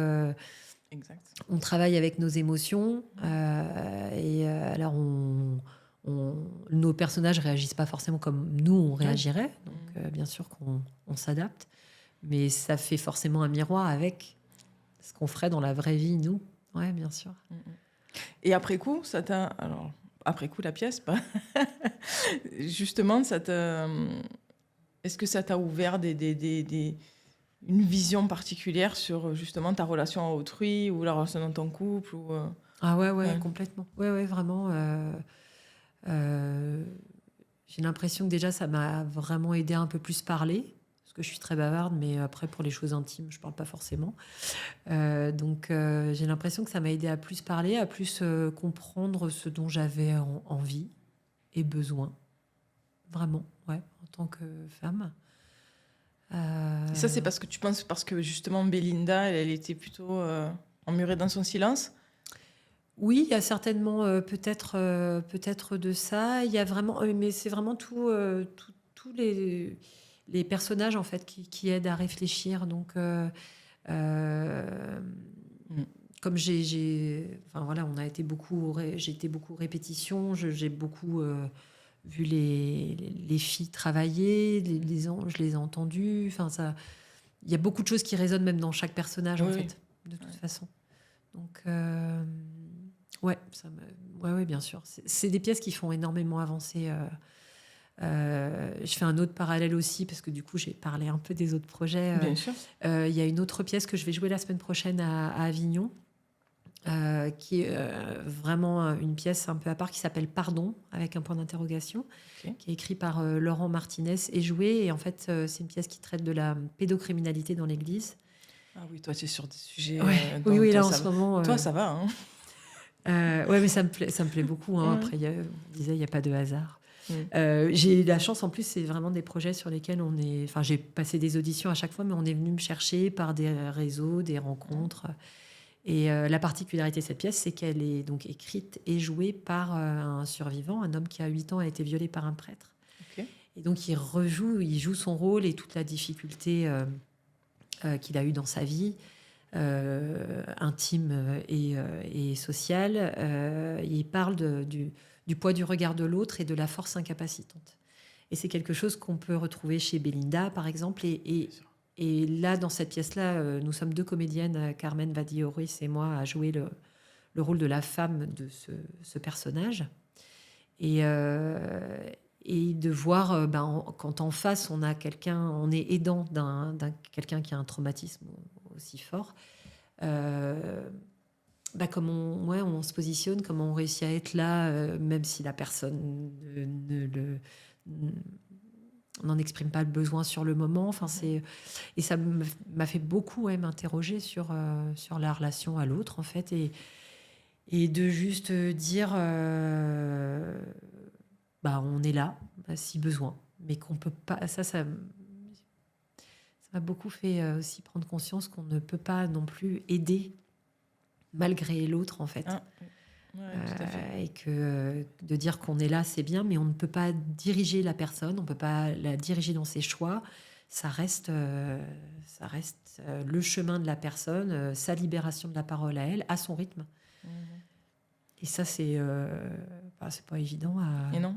[SPEAKER 1] Exact.
[SPEAKER 2] On travaille avec nos émotions. Alors, nos personnages réagissent pas forcément comme nous on réagirait. Donc, bien sûr qu'on s'adapte, mais ça fait forcément un miroir avec ce qu'on ferait dans la vraie vie, nous. Ouais, bien sûr.
[SPEAKER 1] Et après coup, ça t'a... Alors, après coup, la pièce, pas... Justement, ça t'a... Est-ce que ça t'a ouvert une vision particulière sur justement ta relation à autrui ou la relation dans ton couple ou,
[SPEAKER 2] Ah ouais,
[SPEAKER 1] ouais.
[SPEAKER 2] complètement. Ouais, vraiment. Euh, j'ai l'impression que déjà, ça m'a vraiment aidé à un peu plus parler. Parce que je suis très bavarde, mais après, pour les choses intimes, je parle pas forcément. Donc, j'ai l'impression que ça m'a aidé à plus parler, à plus comprendre ce dont j'avais envie et besoin. Vraiment, ouais, en tant que femme.
[SPEAKER 1] Et ça, c'est parce que tu penses, parce que justement, Belinda, elle était plutôt emmurée dans son silence.
[SPEAKER 2] Oui, il y a certainement peut-être de ça. Il y a vraiment, mais c'est vraiment tous les personnages en fait qui aident à réfléchir. Donc,
[SPEAKER 1] Mm.
[SPEAKER 2] comme enfin voilà, j'ai été beaucoup répétition. J'ai beaucoup vu les filles travailler, je les ai entendues. Enfin ça, il y a beaucoup de choses qui résonnent même dans chaque personnage en
[SPEAKER 1] Oui.
[SPEAKER 2] fait, de toute façon. Donc ouais, ouais, bien sûr. C'est des pièces qui font énormément avancer. Je fais un autre parallèle aussi parce que du coup j'ai parlé un peu des autres projets.
[SPEAKER 1] Bien sûr.
[SPEAKER 2] Il y a une autre pièce que je vais jouer la semaine prochaine à Avignon, qui est vraiment une pièce un peu à part qui s'appelle Pardon avec un point d'interrogation, qui est écrit par Laurent Martinez et joué. Et en fait, c'est une pièce qui traite de la pédocriminalité dans l'Église.
[SPEAKER 1] Ah oui, toi, tu es sur des sujets.
[SPEAKER 2] Ouais,
[SPEAKER 1] Donc,
[SPEAKER 2] oui,
[SPEAKER 1] toi,
[SPEAKER 2] là en ce moment.
[SPEAKER 1] Toi, ça va. Hein.
[SPEAKER 2] Ouais, mais ça me plaît beaucoup. Hein.
[SPEAKER 1] Ouais.
[SPEAKER 2] Après, on disait, il n'y a pas de hasard.
[SPEAKER 1] Mm.
[SPEAKER 2] J'ai eu la chance, en plus, c'est vraiment des projets sur lesquels on est. Enfin, j'ai passé des auditions à chaque fois, mais on est venu me chercher par des réseaux, des rencontres. Et la particularité de cette pièce, c'est qu'elle est donc écrite et jouée par un survivant, un homme qui a 8 ans a été violé par un prêtre.
[SPEAKER 1] Okay.
[SPEAKER 2] Et donc, il joue son rôle et toute la difficulté qu'il a eue dans sa vie. Intime et sociale. Il parle du poids du regard de l'autre et de la force incapacitante. Et c'est quelque chose qu'on peut retrouver chez Belinda, par exemple. Et là, dans cette pièce-là, nous sommes 2 comédiennes, Carmen Vadi-Ruiz et moi, à jouer le rôle de la femme de ce personnage. Et de voir quand en face, on est aidant d'un quelqu'un qui a un traumatisme aussi fort, comment on se positionne, comment on réussit à être là, même si la personne n'en exprime pas le besoin sur le moment. Enfin, et ça m'a fait beaucoup m'interroger sur la relation à l'autre, en fait, et de juste dire on est là si besoin, mais qu'on peut pas. Ça m'a beaucoup fait aussi prendre conscience qu'on ne peut pas non plus aider malgré l'autre, en fait.
[SPEAKER 1] Ah, ouais, tout à fait.
[SPEAKER 2] Et que de dire qu'on est là, c'est bien, mais on ne peut pas diriger la personne, on ne peut pas la diriger dans ses choix. Ça reste le chemin de la personne, sa libération de la parole à elle, à son rythme.
[SPEAKER 1] Mmh.
[SPEAKER 2] Et ça, c'est pas évident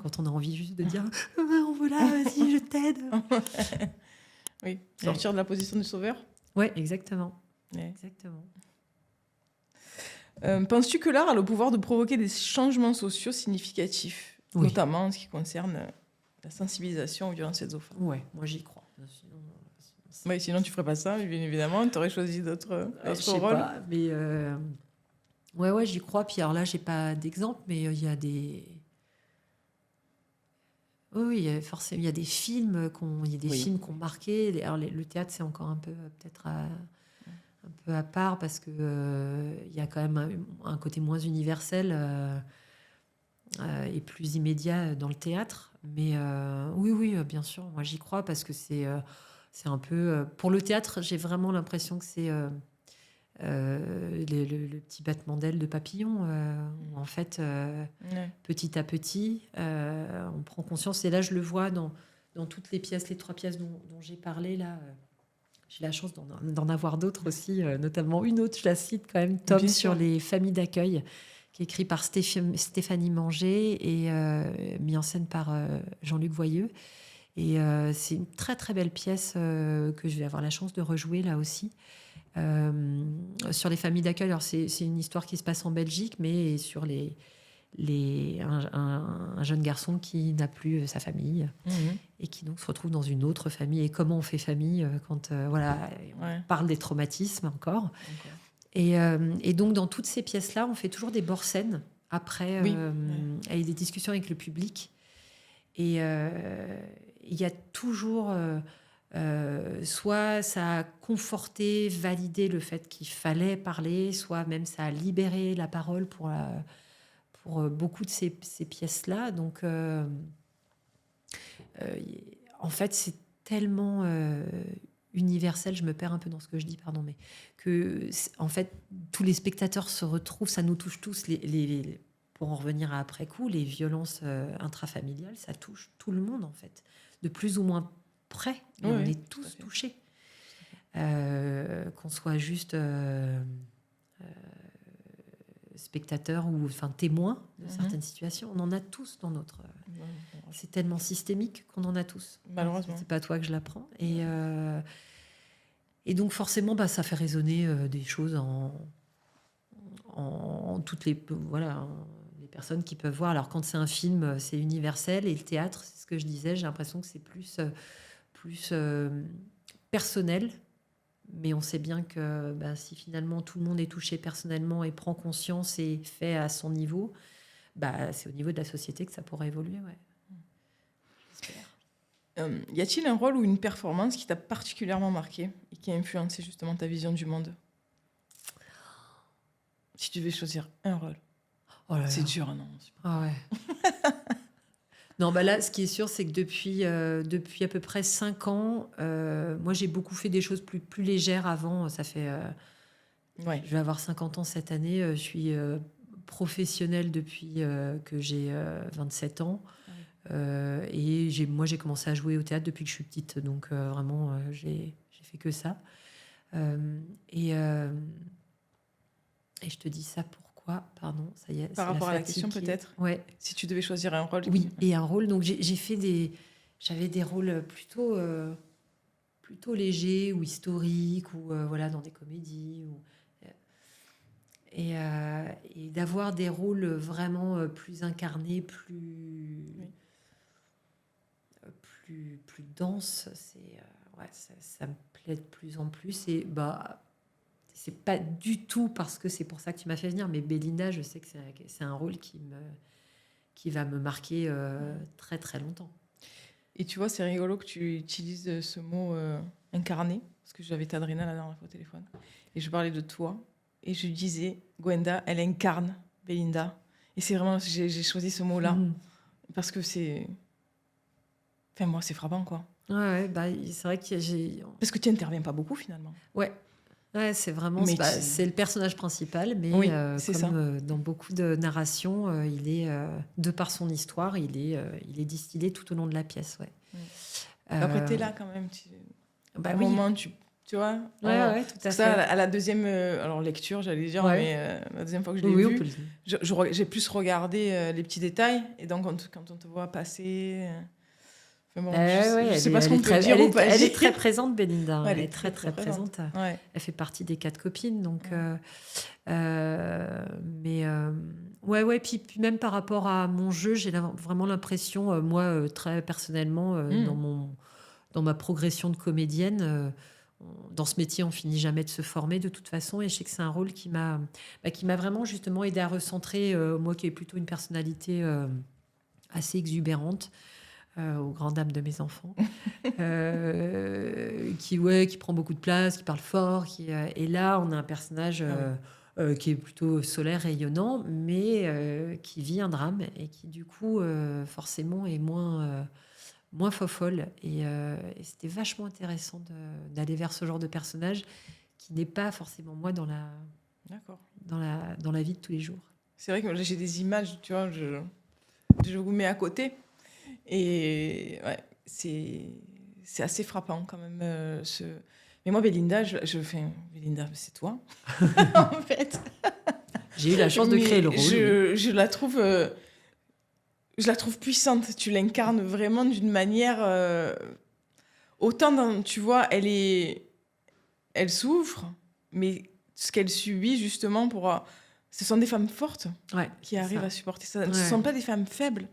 [SPEAKER 2] quand on a envie juste de dire on veut là, vas-y, je t'aide.
[SPEAKER 1] Oui, sortir de la position du sauveur.
[SPEAKER 2] Ouais, exactement.
[SPEAKER 1] Ouais.
[SPEAKER 2] Exactement.
[SPEAKER 1] Penses-tu que l'art a le pouvoir de provoquer des changements sociaux significatifs, notamment en ce qui concerne la sensibilisation aux violences faites aux femmes?
[SPEAKER 2] Ouais, moi j'y crois.
[SPEAKER 1] Sinon tu ferais pas ça, bien évidemment. Tu aurais choisi d'autres
[SPEAKER 2] je sais
[SPEAKER 1] rôles.
[SPEAKER 2] Pas, mais ouais, j'y crois. Puis alors là, j'ai pas d'exemple, mais il y a des. Oui, forcément, il y a des films films qui ont marqué. Alors, le théâtre, c'est encore un peu peut-être un peu à part parce que il y a quand même un côté moins universel et plus immédiat dans le théâtre. Mais oui, bien sûr, moi j'y crois parce que c'est un peu pour le théâtre, j'ai vraiment l'impression que c'est le petit battement d'aile de papillon où en fait petit à petit on prend conscience, et là je le vois dans toutes les 3 pièces dont j'ai parlé là. J'ai la chance d'en avoir d'autres aussi, notamment une autre, je la cite quand même, Tom sur les familles d'accueil, qui est écrit par Stéphanie Manger et mis en scène par Jean-Luc Voyeux. Et c'est une très très belle pièce que je vais avoir la chance de rejouer là aussi. Sur les familles d'accueil, alors c'est une histoire qui se passe en Belgique, mais sur un jeune garçon qui n'a plus sa famille et qui donc se retrouve dans une autre famille. Et comment on fait famille quand on parle des traumatismes encore. Et donc dans toutes ces pièces-là, on fait toujours des bord-scènes après, avec des discussions avec le public. Et il y a toujours... soit ça a conforté, validé le fait qu'il fallait parler, soit même ça a libéré la parole pour beaucoup de ces pièces-là. Donc, en fait, c'est tellement universel, je me perds un peu dans ce que je dis, pardon, mais que, en fait, tous les spectateurs se retrouvent, ça nous touche tous. Pour en revenir à après coup, les violences intrafamiliales, ça touche tout le monde, en fait, de plus ou moins près, et on est tous touchés. Qu'on soit juste spectateur ou témoin de certaines situations, on en a tous dans notre... c'est tellement systémique qu'on en a tous.
[SPEAKER 1] Malheureusement.
[SPEAKER 2] C'est pas toi que je l'apprends. Et donc forcément, ça fait résonner des choses en toutes les... Voilà, les personnes qui peuvent voir. Alors quand c'est un film, c'est universel, et le théâtre, c'est ce que je disais, j'ai l'impression que c'est plus personnel, mais on sait bien que si finalement tout le monde est touché personnellement et prend conscience et fait à son niveau, c'est au niveau de la société que ça pourrait évoluer.
[SPEAKER 1] J'espère. Y a-t-il un rôle ou une performance qui t'a particulièrement marqué et qui a influencé justement ta vision du monde ? Si tu devais choisir un rôle.
[SPEAKER 2] Oh là là.
[SPEAKER 1] C'est dur, non ?
[SPEAKER 2] Ah ouais. Non, là, ce qui est sûr, c'est que depuis à peu près 5 ans, moi, j'ai beaucoup fait des choses plus légères avant. Ça fait... Je vais avoir 50 ans cette année. Je suis professionnelle depuis que j'ai 27 ans. Et moi, j'ai commencé à jouer au théâtre depuis que je suis petite. Donc, vraiment, j'ai fait que ça. Et je te dis ça pour... Pardon, ça y est.
[SPEAKER 1] Par rapport à la question, peut-être.
[SPEAKER 2] Ouais.
[SPEAKER 1] Si tu devais choisir un rôle.
[SPEAKER 2] Oui, et un rôle. Donc j'avais des rôles plutôt légers ou historiques ou dans des comédies. Et d'avoir des rôles vraiment plus incarnés, plus denses, ça me plaît de plus en plus. Et c'est pas du tout parce que c'est pour ça que tu m'as fait venir, mais Belinda, je sais que c'est un rôle qui va me marquer très très longtemps.
[SPEAKER 1] Et tu vois, c'est rigolo que tu utilises ce mot incarné, parce que j'avais Tadrina la dernière fois au téléphone, et je parlais de toi, et je disais, Gwenda, elle incarne Belinda. Et c'est vraiment, j'ai choisi ce mot-là, parce que c'est... Enfin, moi, c'est frappant, quoi.
[SPEAKER 2] Ouais, c'est vrai que j'ai...
[SPEAKER 1] Parce que tu n'interviens pas beaucoup, finalement.
[SPEAKER 2] Ouais, c'est vraiment... C'est le personnage principal, mais comme dans beaucoup de narrations, il est, de par son histoire, il est distillé tout au long de la pièce. Ouais.
[SPEAKER 1] Après, t'es là quand même. À un moment, tu vois.
[SPEAKER 2] Ouais, tout à fait.
[SPEAKER 1] À la deuxième lecture, j'allais dire, mais la deuxième fois que je l'ai vu, j'ai plus regardé les petits détails. Et donc, quand on te voit passer... Bon, je sais pas ce qu'on peut dire ou pas.
[SPEAKER 2] Elle est très présente, Belinda. Elle est très, très présente. Ouais. Elle fait partie des 4 copines. Donc, puis même par rapport à mon jeu, j'ai vraiment l'impression, moi, très personnellement, dans ma progression de comédienne, dans ce métier, on finit jamais de se former de toute façon. Et je sais que c'est un rôle qui m'a vraiment justement aidé à recentrer, moi qui ai plutôt une personnalité assez exubérante, aux grandes dames de mes enfants, qui prend beaucoup de place, qui parle fort, et là on a un personnage qui est plutôt solaire, rayonnant, mais qui vit un drame et qui du coup forcément est moins fofolle, et c'était vachement intéressant d'aller vers ce genre de personnage qui n'est pas forcément moi dans la vie de tous les jours.
[SPEAKER 1] C'est vrai que j'ai des images, tu vois, je vous mets à côté. Et c'est assez frappant quand même. Mais moi, Belinda, Belinda, c'est toi, en fait.
[SPEAKER 2] J'ai eu la chance de créer le rôle.
[SPEAKER 1] Je la trouve puissante. Tu l'incarnes vraiment d'une manière... autant, tu vois, elle souffre, mais ce qu'elle subit, justement, ce sont des femmes fortes qui arrivent
[SPEAKER 2] ça.
[SPEAKER 1] à supporter ça. Ce ne sont pas des femmes faibles,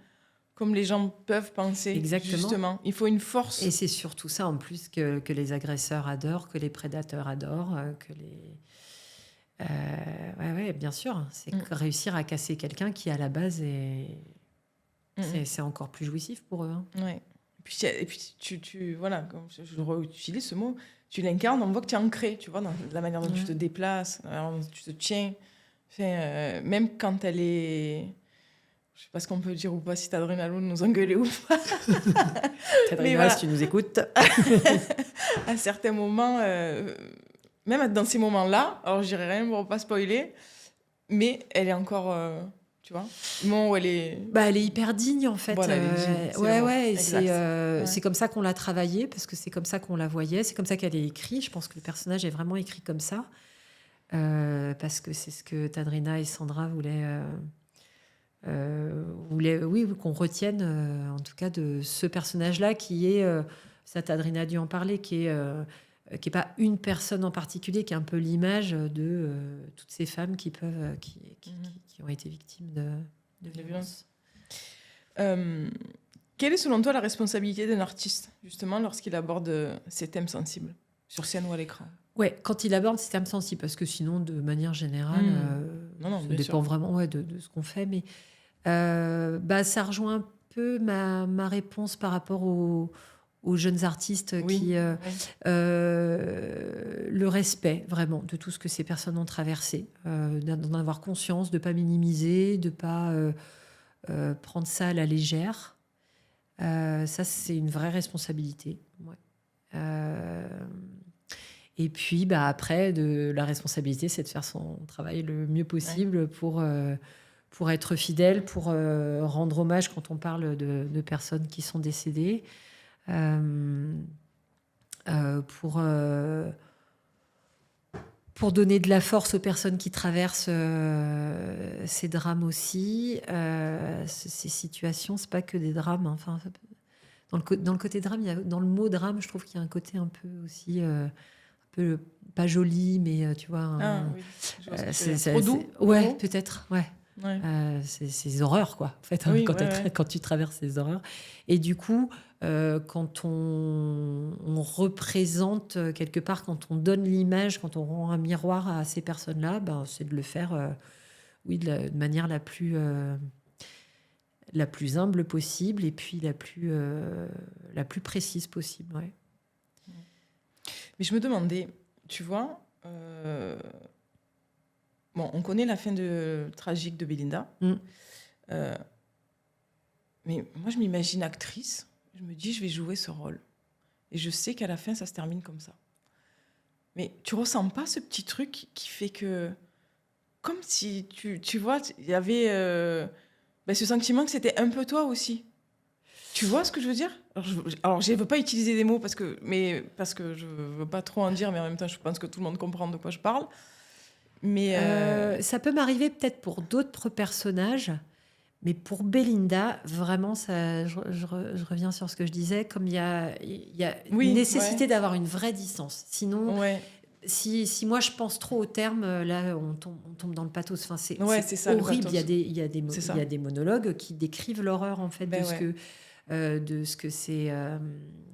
[SPEAKER 1] comme les gens peuvent penser.
[SPEAKER 2] Exactement.
[SPEAKER 1] Justement, il faut une force.
[SPEAKER 2] Et c'est surtout ça, en plus, que les agresseurs adorent, que les prédateurs adorent, que les... ouais, bien sûr. C'est réussir à casser quelqu'un qui, à la base, c'est encore plus jouissif pour eux. Hein.
[SPEAKER 1] Ouais. Et puis tu voilà, comme je réutilise ce mot, tu l'incarnes, on voit que tu es ancré, tu vois, dans la manière dont tu te déplaces, dont tu te tiens. Enfin, même quand elle est... Je sais pas ce qu'on peut dire ou pas, si Tadrina nous engueuler ou pas.
[SPEAKER 2] Tadrina, si tu nous écoutes.
[SPEAKER 1] À certains moments, même dans ces moments-là, alors je dirais rien pour pas spoiler, mais elle est encore... tu vois, le moment où elle est...
[SPEAKER 2] elle est hyper digne, en fait.
[SPEAKER 1] Voilà, elle est digne,
[SPEAKER 2] c'est comme ça qu'on l'a travaillée, parce que c'est comme ça qu'on la voyait, c'est comme ça qu'elle est écrite. Je pense que le personnage est vraiment écrit comme ça, parce que c'est ce que Tadrina et Sandra voulaient qu'on retienne, en tout cas, de ce personnage-là, qui est, ça Tadrina a dû en parler, qui est pas une personne en particulier, qui est un peu l'image de toutes ces femmes qui ont été victimes de violences.
[SPEAKER 1] Quelle est selon toi la responsabilité d'un artiste, justement, lorsqu'il aborde ces thèmes sensibles, sur scène ou à l'écran ?
[SPEAKER 2] Ouais, quand il aborde ces thèmes sensibles, parce que sinon, de manière générale, ça dépend vraiment de ce qu'on fait, mais ça rejoint un peu ma réponse par rapport aux jeunes artistes qui le respect vraiment de tout ce que ces personnes ont traversé, d'en avoir conscience, de ne pas minimiser, de ne pas prendre ça à la légère. Ça, c'est une vraie responsabilité. Et puis après, la responsabilité, c'est de faire son travail le mieux possible pour être fidèle, pour rendre hommage quand on parle de personnes qui sont décédées. Pour donner de la force aux personnes qui traversent ces drames aussi. Ces situations, c'est pas que des drames. Enfin, dans le côté drame, dans le mot drame, je trouve qu'il y a un côté un peu aussi... un peu pas joli, mais tu vois...
[SPEAKER 1] c'est trop doux.
[SPEAKER 2] Ouais, peut-être, ouais. C'est ces horreurs, quoi, en fait, quand tu traverses ces horreurs. Et du coup, quand on représente quelque part, quand on donne l'image, quand on rend un miroir à ces personnes-là, c'est de le faire de manière la plus humble possible et puis la plus précise possible. Ouais.
[SPEAKER 1] Mais je me demandais, tu vois... Bon, on connaît la fin tragique de Belinda. Mais moi, je m'imagine actrice. Je me dis, je vais jouer ce rôle. Et je sais qu'à la fin, ça se termine comme ça. Mais tu ressens pas ce petit truc qui fait que... Comme si, tu vois, il y avait ce sentiment que c'était un peu toi aussi. Tu vois ce que je veux dire ? Alors, je ne veux pas utiliser des mots parce que je ne veux pas trop en dire, mais en même temps, je pense que tout le monde comprend de quoi je parle. Mais
[SPEAKER 2] ça peut m'arriver peut-être pour d'autres personnages, mais pour Belinda, vraiment, je reviens sur ce que je disais, comme il y a une nécessité d'avoir une vraie distance. Sinon, si moi je pense trop au terme, là, on tombe dans le pathos. Enfin, c'est horrible. Il y a des monologues qui décrivent l'horreur, en fait, de ce que c'est.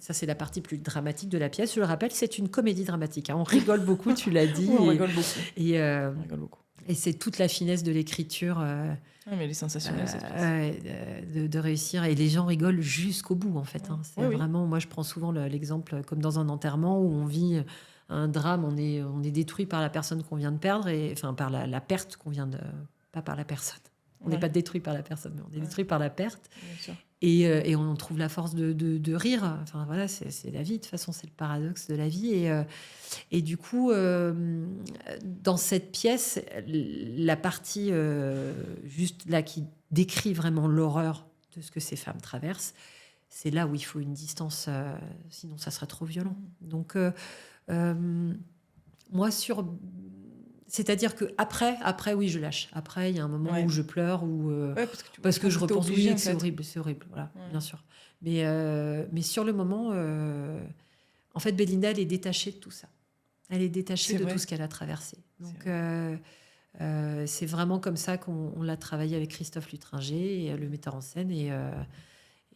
[SPEAKER 2] Ça, c'est la partie plus dramatique de la pièce. Je le rappelle, c'est une comédie dramatique. Hein. On rigole beaucoup, tu l'as dit.
[SPEAKER 1] On rigole beaucoup.
[SPEAKER 2] On rigole beaucoup. Et c'est toute la finesse de l'écriture.
[SPEAKER 1] Mais elle est sensationnelle, cette pièce.
[SPEAKER 2] De réussir. Et les gens rigolent jusqu'au bout, en fait. Hein. C'est vraiment... Moi, je prends souvent l'exemple comme dans un enterrement où on vit un drame, on est détruit par la personne qu'on vient de perdre, par la perte qu'on vient de... Pas par la personne. On n'est pas détruit par la personne, mais on est détruit par la perte.
[SPEAKER 1] Bien sûr.
[SPEAKER 2] Et on trouve la force de rire. Enfin, voilà, c'est la vie. De toute façon, c'est le paradoxe de la vie. Et du coup, dans cette pièce, la partie juste là qui décrit vraiment l'horreur de ce que ces femmes traversent, c'est là où il faut une distance. Sinon, ça serait trop violent. Donc, moi, c'est-à-dire que après, oui, je lâche. Après, il y a un moment où je pleure, parce que je repense. Oui, c'est horrible, voilà, bien sûr. Mais sur le moment, en fait, Belinda, elle est détachée de tout ça. Elle est détachée
[SPEAKER 1] C'est
[SPEAKER 2] de
[SPEAKER 1] vrai.
[SPEAKER 2] tout ce qu'elle a traversé.
[SPEAKER 1] C'est
[SPEAKER 2] Donc, c'est vraiment comme ça qu'on l'a travaillé avec Christophe Lutringer, le metteur en scène.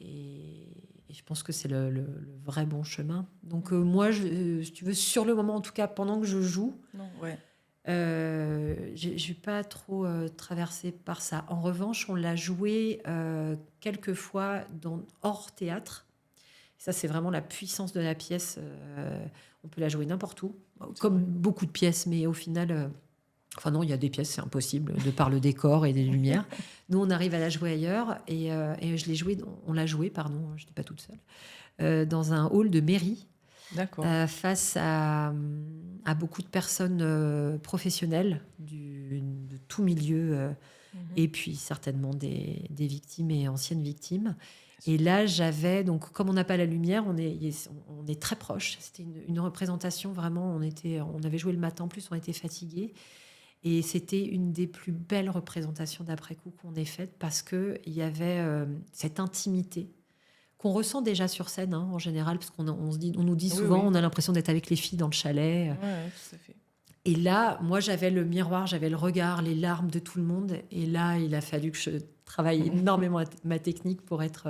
[SPEAKER 2] Et je pense que c'est le vrai bon chemin. Donc, moi, si tu veux, sur le moment, en tout cas, pendant que je joue,
[SPEAKER 1] Non, ouais.
[SPEAKER 2] je ne suis pas trop traversée par ça. En revanche, on l'a joué quelques fois hors théâtre. Ça, c'est vraiment la puissance de la pièce. On peut la jouer n'importe où, comme beaucoup de pièces, mais au final... Enfin non, il y a des pièces, c'est impossible, de par le décor et les lumières. Nous, on arrive à la jouer ailleurs. Et on l'a joué, pardon, je n'étais pas toute seule, dans un hall de mairie,
[SPEAKER 1] D'accord.
[SPEAKER 2] face à beaucoup de personnes professionnelles de tout milieu, et puis certainement des victimes et anciennes victimes. Et là, donc comme on n'a pas la lumière, on est très proche. C'était une représentation vraiment. On avait joué le matin, en plus on était fatigués. Et c'était une des plus belles représentations d'après-coup qu'on ait faites, parce qu'il y avait cette intimité qu'on ressent déjà sur scène, hein, en général, parce on nous dit souvent, on a l'impression d'être avec les filles dans le chalet.
[SPEAKER 1] Ouais, tout à fait.
[SPEAKER 2] Et là, moi, j'avais le miroir, j'avais le regard, les larmes de tout le monde. Et là, il a fallu que je travaille énormément ma technique pour être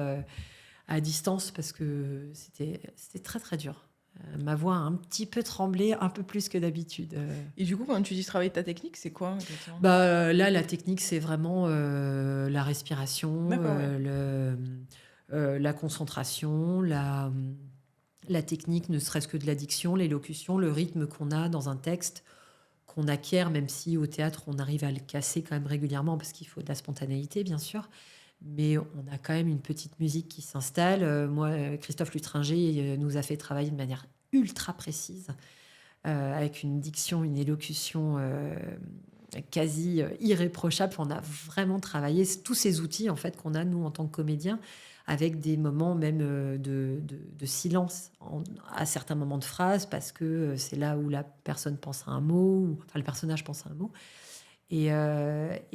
[SPEAKER 2] à distance, parce que c'était très, très dur. Ma voix a un petit peu tremblé, un peu plus que d'habitude.
[SPEAKER 1] Et du coup, quand tu dis travailler ta technique, c'est quoi exactement ?
[SPEAKER 2] Là, la technique, c'est vraiment la respiration, la concentration, la technique, ne serait-ce que de l'addiction, l'élocution, le rythme qu'on a dans un texte, qu'on acquiert, même si au théâtre, on arrive à le casser quand même régulièrement, parce qu'il faut de la spontanéité, bien sûr. Mais on a quand même une petite musique qui s'installe. Moi, Christophe Lutringer nous a fait travailler de manière ultra précise, avec une diction, une élocution quasi irréprochable. On a vraiment travaillé tous ces outils en fait qu'on a, nous, en tant que comédiens, avec des moments même de silence à certains moments de phrase, parce que c'est là où la personne pense à un mot, enfin le personnage pense à un mot. Et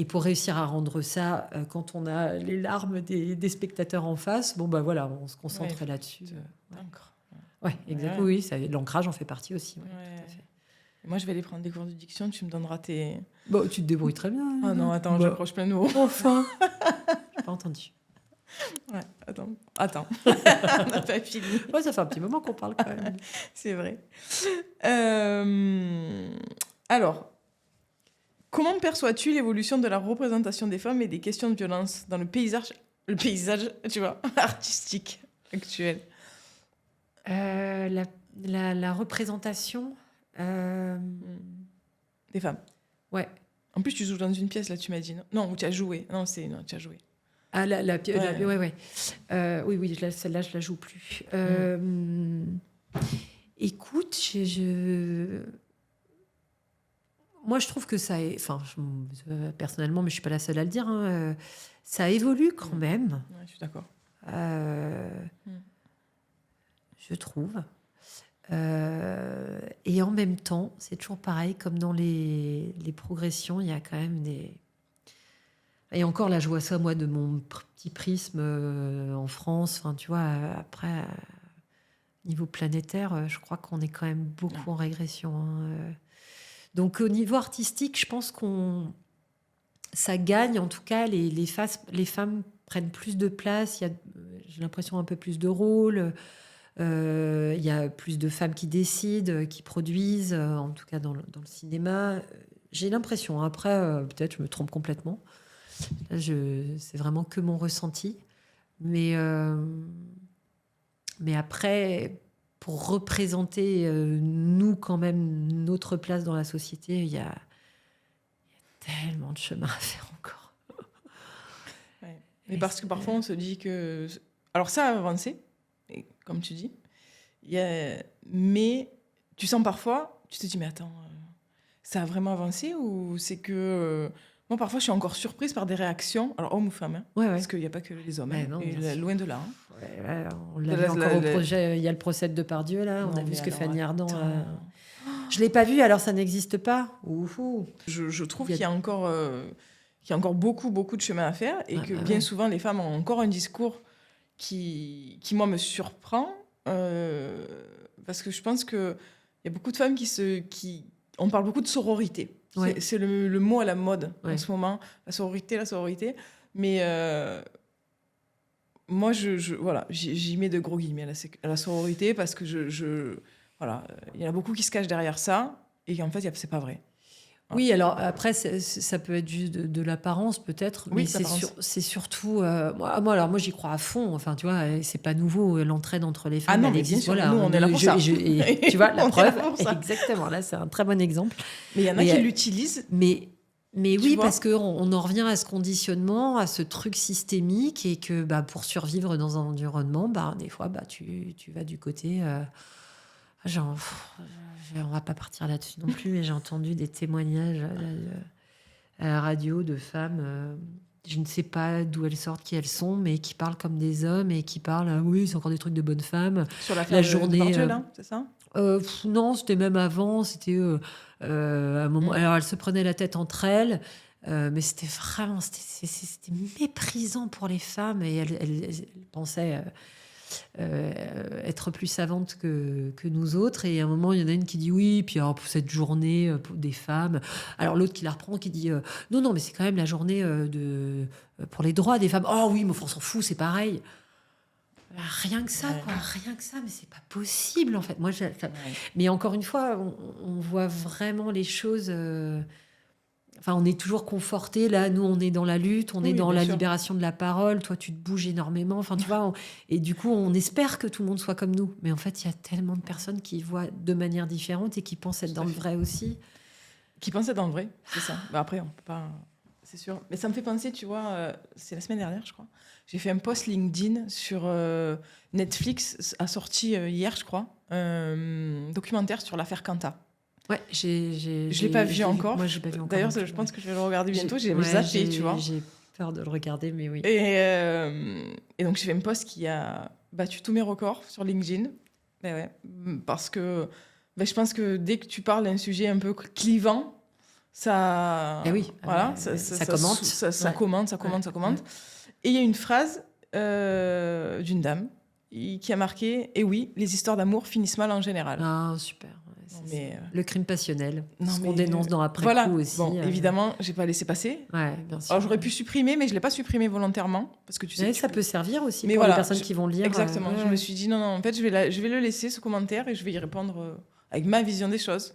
[SPEAKER 2] pour réussir à rendre ça, quand on a les larmes des spectateurs en face, voilà, on se concentre là-dessus. Ouais, exactement. Oui, l'ancrage en fait partie aussi. Ouais, tout à fait.
[SPEAKER 1] Moi, je vais aller prendre des cours de diction. Tu me donneras tes.
[SPEAKER 2] Bon, tu te débrouilles très bien.
[SPEAKER 1] Ah non, attends, j'accroche plein de mots.
[SPEAKER 2] Enfin, j'ai pas entendu.
[SPEAKER 1] Ouais, attends. On n'a pas fini.
[SPEAKER 2] Ouais, ça fait un petit moment qu'on parle quand même.
[SPEAKER 1] C'est vrai. Alors. Comment perçois-tu l'évolution de la représentation des femmes et des questions de violence dans le paysage, tu vois, artistique actuel ?
[SPEAKER 2] La représentation
[SPEAKER 1] des femmes.
[SPEAKER 2] Ouais.
[SPEAKER 1] En plus, tu joues dans une pièce, là, tu m'as dit. Non, ou tu as joué. Non, tu as joué.
[SPEAKER 2] Ah, ouais. Oui, celle-là, je la joue plus. Écoute, moi, je trouve que personnellement, mais je ne suis pas la seule à le dire, hein, ça évolue quand même.
[SPEAKER 1] Ouais, je suis d'accord.
[SPEAKER 2] Je trouve. Et en même temps, c'est toujours pareil, comme dans les progressions, il y a quand même des... Et encore, là, je vois ça, moi, de mon petit prisme en France. Enfin, tu vois, après, niveau planétaire, je crois qu'on est quand même beaucoup en régression, hein. Donc, au niveau artistique, je pense ça gagne. En tout cas, les femmes prennent plus de place. Il y a, j'ai l'impression, un peu plus de rôle. Il y a plus de femmes qui décident, qui produisent, en tout cas dans le cinéma. J'ai l'impression. Après, peut-être je me trompe complètement. Là, c'est vraiment que mon ressenti. Mais après... Pour représenter, nous, quand même, notre place dans la société, il y a tellement de chemin à faire encore.
[SPEAKER 1] Ouais. Mais parce que parfois, on se dit que... Alors, ça a avancé, comme tu dis. Mais tu sens parfois, tu te dis, mais attends, ça a vraiment avancé ou c'est que... Moi, parfois, je suis encore surprise par des réactions, alors hommes ou femmes, hein, parce qu'il n'y a pas que les hommes, loin de là. Hein.
[SPEAKER 2] Ouais, on l'a vu encore au projet, il y a le procès de Depardieu, là, on a vu ce que Fanny Ardant... Je ne l'ai pas vu, alors ça n'existe pas.
[SPEAKER 1] Je trouve qu'il y a encore beaucoup, beaucoup de chemin à faire et que bien souvent, les femmes ont encore un discours qui moi, me surprend parce que je pense que Il y a beaucoup de femmes on parle beaucoup de sororité.
[SPEAKER 2] Ouais.
[SPEAKER 1] C'est le mot à la mode
[SPEAKER 2] Ouais.
[SPEAKER 1] en ce moment. La sororité. Mais moi, voilà, j'y mets de gros guillemets à la sororité parce que voilà, il y en a beaucoup qui se cachent derrière ça et en fait, c'est pas vrai.
[SPEAKER 2] Oui, alors après, ça peut être juste de l'apparence peut-être,
[SPEAKER 1] Oui,
[SPEAKER 2] mais c'est surtout... moi, j'y crois à fond. Enfin, tu vois, c'est pas nouveau. L'entraide entre les femmes,
[SPEAKER 1] Ah non,
[SPEAKER 2] elle
[SPEAKER 1] mais
[SPEAKER 2] existe.
[SPEAKER 1] bien sûr,
[SPEAKER 2] Voilà,
[SPEAKER 1] nous, on est là pour ça.
[SPEAKER 2] et tu vois, la
[SPEAKER 1] On est là
[SPEAKER 2] preuve,
[SPEAKER 1] pour ça.
[SPEAKER 2] exactement. Là, c'est un très bon exemple.
[SPEAKER 1] Mais il y en a qui l'utilisent.
[SPEAKER 2] Mais
[SPEAKER 1] Tu
[SPEAKER 2] oui,
[SPEAKER 1] vois,
[SPEAKER 2] parce qu'on en revient à ce conditionnement, à ce truc systémique, et que pour survivre dans un environnement, des fois, tu vas du côté... genre, on va pas partir là-dessus non plus, mais j'ai entendu des témoignages à la radio de femmes, je ne sais pas d'où elles sortent, qui elles sont, mais qui parlent comme des hommes et qui parlent, oui, c'est encore des trucs de bonnes femmes.
[SPEAKER 1] sur l'affaire
[SPEAKER 2] La
[SPEAKER 1] de
[SPEAKER 2] journée,
[SPEAKER 1] Bardieu, là, c'est ça?
[SPEAKER 2] non, c'était même avant, c'était à un moment. Alors, elles se prenaient la tête entre elles, mais c'était vraiment, c'était méprisant pour les femmes, et elles pensaient être plus savantes que nous autres. Et à un moment, il y en a une qui dit oui, puis alors, pour cette journée pour des femmes. Alors l'autre qui la reprend, qui dit non, mais c'est quand même la journée pour les droits des femmes. Oh oui, mais on s'en fout, c'est pareil. Rien que ça, quoi. Rien que ça, mais c'est pas possible, en fait. Mais encore une fois, on voit vraiment les choses... Enfin, on est toujours conforté. Là, nous, on est dans la lutte, on est dans la libération de la parole. Toi, tu te bouges énormément. Enfin, tu vois, et du coup, on espère que tout le monde soit comme nous. Mais en fait, il y a tellement de personnes qui voient de manière différente et qui pensent être dans le vrai aussi.
[SPEAKER 1] Qui pensent être dans le vrai, c'est ça. Après, on peut pas... C'est sûr. Mais ça me fait penser, tu vois, c'est la semaine dernière, je crois. J'ai fait un post LinkedIn sur Netflix, a sorti hier, je crois, un documentaire sur l'affaire Quentin.
[SPEAKER 2] Ouais,
[SPEAKER 1] je l'ai pas vu encore.
[SPEAKER 2] Moi, je l'ai pas vu encore.
[SPEAKER 1] D'ailleurs, je pense que je vais le regarder bientôt. J'ai zappé, tu vois.
[SPEAKER 2] J'ai peur de le regarder, mais oui.
[SPEAKER 1] Et donc, j'ai fait un post qui a battu tous mes records sur LinkedIn. Ben ouais, parce que je pense que dès que tu parles d'un sujet un peu clivant, ça...
[SPEAKER 2] oui,
[SPEAKER 1] voilà,
[SPEAKER 2] ça commente.
[SPEAKER 1] Ça commente. Et il y a une phrase d'une dame qui a marqué « Et oui, les histoires d'amour finissent mal en général. »
[SPEAKER 2] Ah, super. Le crime passionnel, ce qu'on dénonce dans après-coup aussi.
[SPEAKER 1] Bon, évidemment, j'ai pas laissé passer.
[SPEAKER 2] Ouais, bien sûr.
[SPEAKER 1] Alors, j'aurais pu supprimer, mais je l'ai pas supprimé volontairement. Parce que tu sais,
[SPEAKER 2] ça peut servir aussi pour les personnes qui vont lire.
[SPEAKER 1] Exactement. Je me suis dit, non, en fait, je vais le laisser, ce commentaire, et je vais y répondre avec ma vision des choses.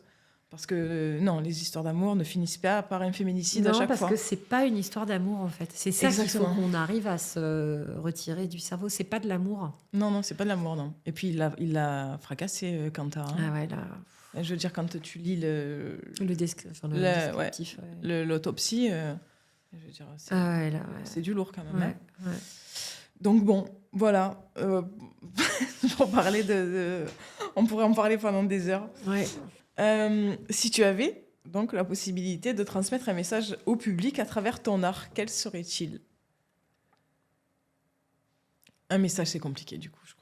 [SPEAKER 1] Parce que non, les histoires d'amour ne finissent pas par un féminicide à chaque fois.
[SPEAKER 2] Non, parce que c'est pas une histoire d'amour, en fait. C'est ça qu'il faut qu'on arrive à se retirer du cerveau. C'est pas de l'amour.
[SPEAKER 1] Non, c'est pas de l'amour, non. Et puis, il l'a fracassé, Quentin.
[SPEAKER 2] Ah ouais, là...
[SPEAKER 1] Je veux dire, quand tu lis
[SPEAKER 2] descriptif,
[SPEAKER 1] l'autopsie, je veux dire, c'est du lourd quand même.
[SPEAKER 2] Ouais.
[SPEAKER 1] Donc bon, voilà. Pour parler on pourrait en parler pendant des heures.
[SPEAKER 2] Ouais.
[SPEAKER 1] Si tu avais donc la possibilité de transmettre un message au public à travers ton art, quel serait-il ? Un message, c'est compliqué du coup, je crois.